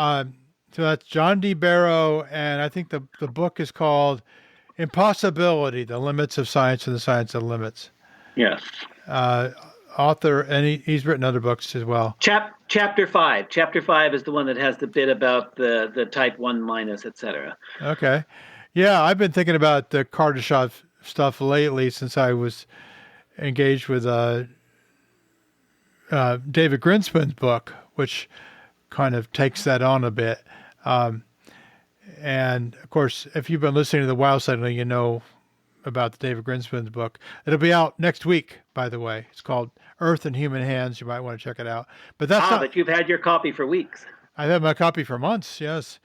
so that's John D. Barrow, and I think the book is called Impossibility, The Limits of Science and the Science of Limits. Yes. Author, and he's written other books as well. Chapter 5. Chapter 5 is the one that has the bit about the type 1 minus, et cetera. Okay. Yeah, I've been thinking about the Kardashev stuff lately since I was engaged with David Grinspan's book, which kind of takes that on a bit. And of course, if you've been listening to the Wow Cycling, you know about the David Grinspan's book. It'll be out next week, by the way. It's called Earth in Human Hands. You might want to check it out. But that's but you've had your copy for weeks. I've had my copy for months, yes.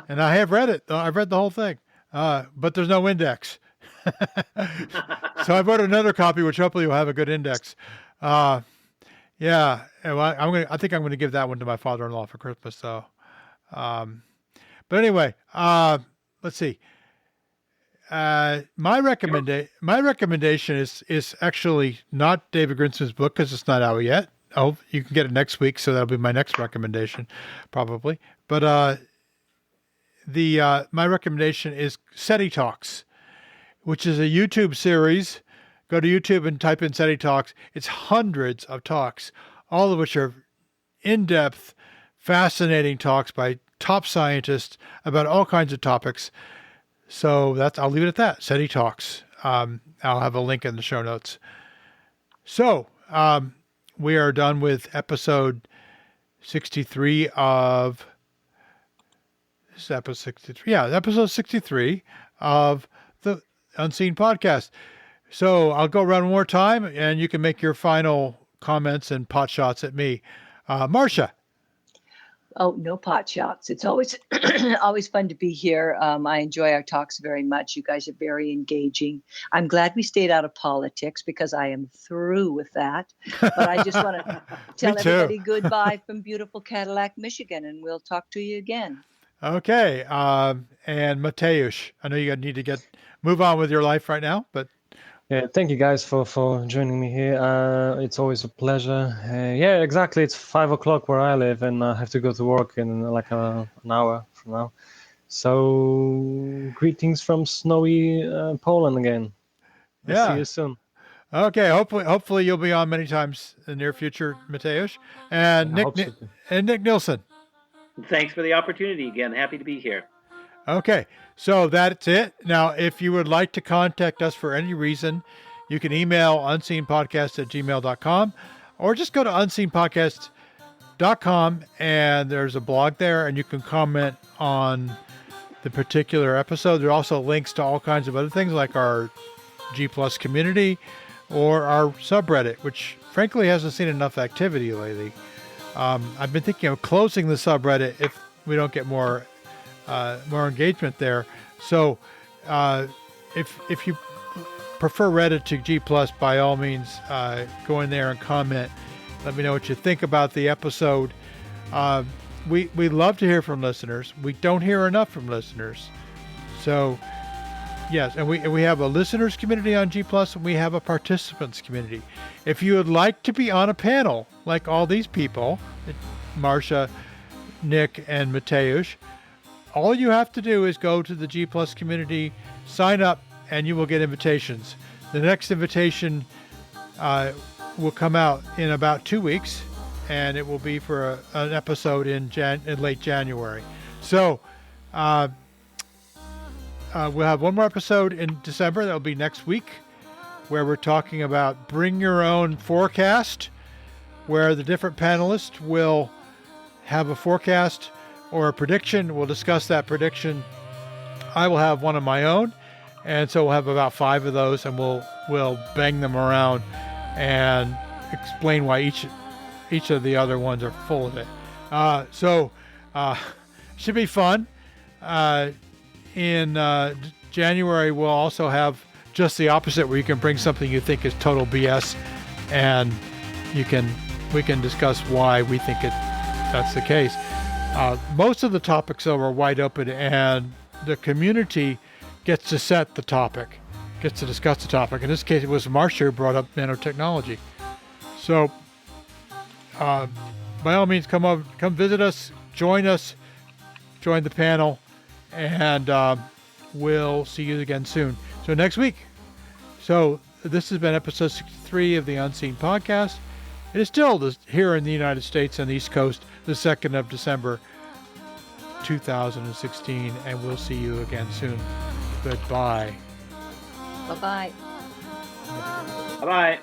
And I have read it. I've read the whole thing. But there's no index. So I bought another copy, which hopefully will have a good index. Yeah. Well, I think I'm going to give that one to my father-in-law for Christmas. So, but anyway, let's see. My recommendation is actually not David Grinspan's book because it's not out yet. Oh, you can get it next week, so that'll be my next recommendation, probably. But my recommendation is SETi Talks, which is a YouTube series. Go to YouTube and type in SETi Talks. It's hundreds of talks, all of which are in-depth, fascinating talks by top scientists about all kinds of topics. So I'll leave it at that. SETi Talks. I'll have a link in the show notes. So we are done with episode 63 of. This is episode 63. Yeah, episode 63 of the Unseen Podcast. So I'll go around one more time, and you can make your final comments and pot shots at me. Marsha. Oh, no pot shots. It's always always fun to be here. I enjoy our talks very much. You guys are very engaging. I'm glad we stayed out of politics because I am through with that. But I just want to tell everybody goodbye from beautiful Cadillac, Michigan, and we'll talk to you again. Okay. And Mateusz, I know you need to move on with your life right now, but Yeah, thank you guys for joining me here. It's always a pleasure. Yeah, exactly. It's 5 o'clock where I live, and I have to go to work in like an hour from now. So, greetings from snowy Poland again. yeah. See you soon. Okay. Hopefully you'll be on many times in the near future, Mateusz. And Nick Nielsen. Thanks for the opportunity again. Happy to be here. Okay, so that's it. Now, if you would like to contact us for any reason, you can email unseenpodcast@gmail.com or just go to unseenpodcast.com and there's a blog there and you can comment on the particular episode. There are also links to all kinds of other things like our G Plus community or our subreddit, which frankly hasn't seen enough activity lately. I've been thinking of closing the subreddit if we don't get more engagement there. So if you prefer Reddit to G+, by all means, go in there and comment. Let me know what you think about the episode. We love to hear from listeners. We don't hear enough from listeners. So yes, and we have a listeners community on G+, and we have a participants community. If you would like to be on a panel like all these people, Marsha, Nick, and Mateusz, all you have to do is go to the G Plus community, sign up, and you will get invitations. The next invitation will come out in about 2 weeks, and it will be for an episode in late January. So we'll have one more episode in December. That'll be next week, where we're talking about Bring Your Own Forecast, where the different panelists will have a forecast or a prediction. We'll discuss that prediction. I will have one of my own, and so we'll have about 5 of those, and we'll bang them around and explain why each of the other ones are full of it. Should be fun. In January, we'll also have just the opposite, where you can bring something you think is total BS, and we can discuss why we think that's the case. Most of the topics, though, are wide open, and the community gets to set the topic, gets to discuss the topic. In this case, it was Marsha who brought up nanotechnology. So, by all means, come visit us, join the panel, and we'll see you again soon. So next week. So this has been episode 63 of the Unseen Podcast. It is still here in the United States on the East Coast, the 2nd of December, 2016, and we'll see you again soon. Goodbye. Bye-bye. Bye-bye.